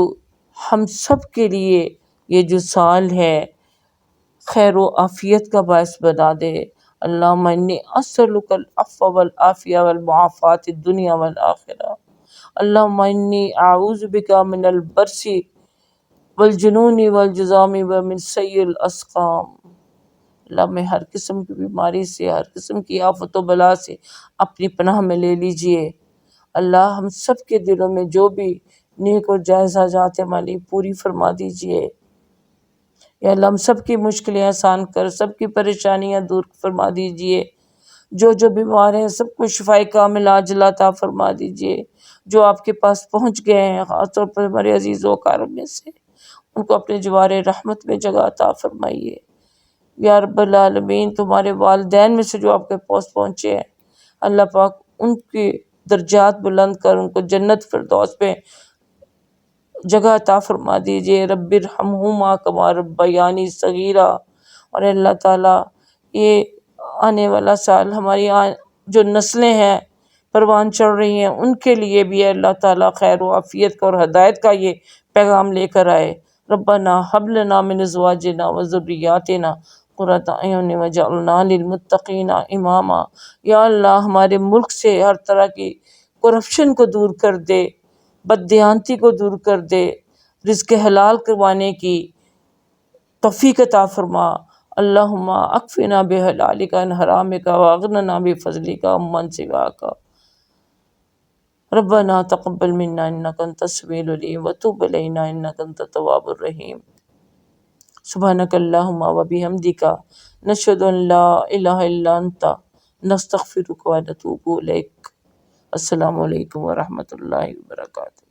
ہم سب کے لیے یہ جو سال ہے خیر و عافیت کا باعث بنا دے۔ اللہم انی اسألک العفو والعافیہ والمعافاۃ الدنیا والآخرہ۔ اللہم انی اعوذ بکا من البرس والجنون والجذام ومن سیء الاسقام۔ اللہ میں ہر قسم کی بیماری سے، ہر قسم کی آفت و بلا سے اپنی پناہ میں لے لیجئے۔ اللہ ہم سب کے دلوں میں جو بھی نیک اور جائز حاجات ہیں مالی پوری فرما دیجئے۔ یا اللہ ہم سب کی مشکلیں آسان کر، سب کی پریشانیاں دور فرما دیجئے۔ جو بیمار ہیں سب کو شفائے کامل عاجلہ عطا فرما دیجئے۔ جو آپ کے پاس پہنچ گئے ہیں خاص طور پر ہمارے عزیز و اقارب میں سے، ان کو اپنے جوار رحمت میں جگہ عطا فرمائیے۔ یا رب العالمین تمہارے والدین میں سے جو آپ کے پاس پہنچے ہیں اللہ پاک ان کی درجات بلند کر ان کو جنت فردوس پہ جگہ عطا فرما دیجئے۔ رب ارحمہما کما ربیانی صغیرا۔ اور اللہ تعالیٰ یہ آنے والا سال ہماری جو نسلیں ہیں پروان چڑھ رہی ہیں ان کے لیے بھی اللہ تعالیٰ خیر و عافیت کا اور ہدایت کا یہ پیغام لے کر آئے۔ ربنا حب لنا من ازواجنا وذریاتنا قرۃ اعین واجعلنا للمتقین اماما۔ یا اللہ ہمارے ملک سے ہر طرح کی کرپشن کو دور کر دے، بددیانتی کو دور کر دے، رزق حلال کروانے کی توفیق عطا فرما۔ اللہم اکفنا بحلالک عن حرامک واغننا بفضلک عمن سواک۔ ربنا تقبل منا انک انت السمیع العلیم وتب علینا انک انت التواب الرحیم۔ سبحانک اللہم وبحمدک نشہد ان لا الہ الا انت نستغفرک ونتوب الیک۔ السلام علیکم ورحمۃ اللہ وبرکاتہ۔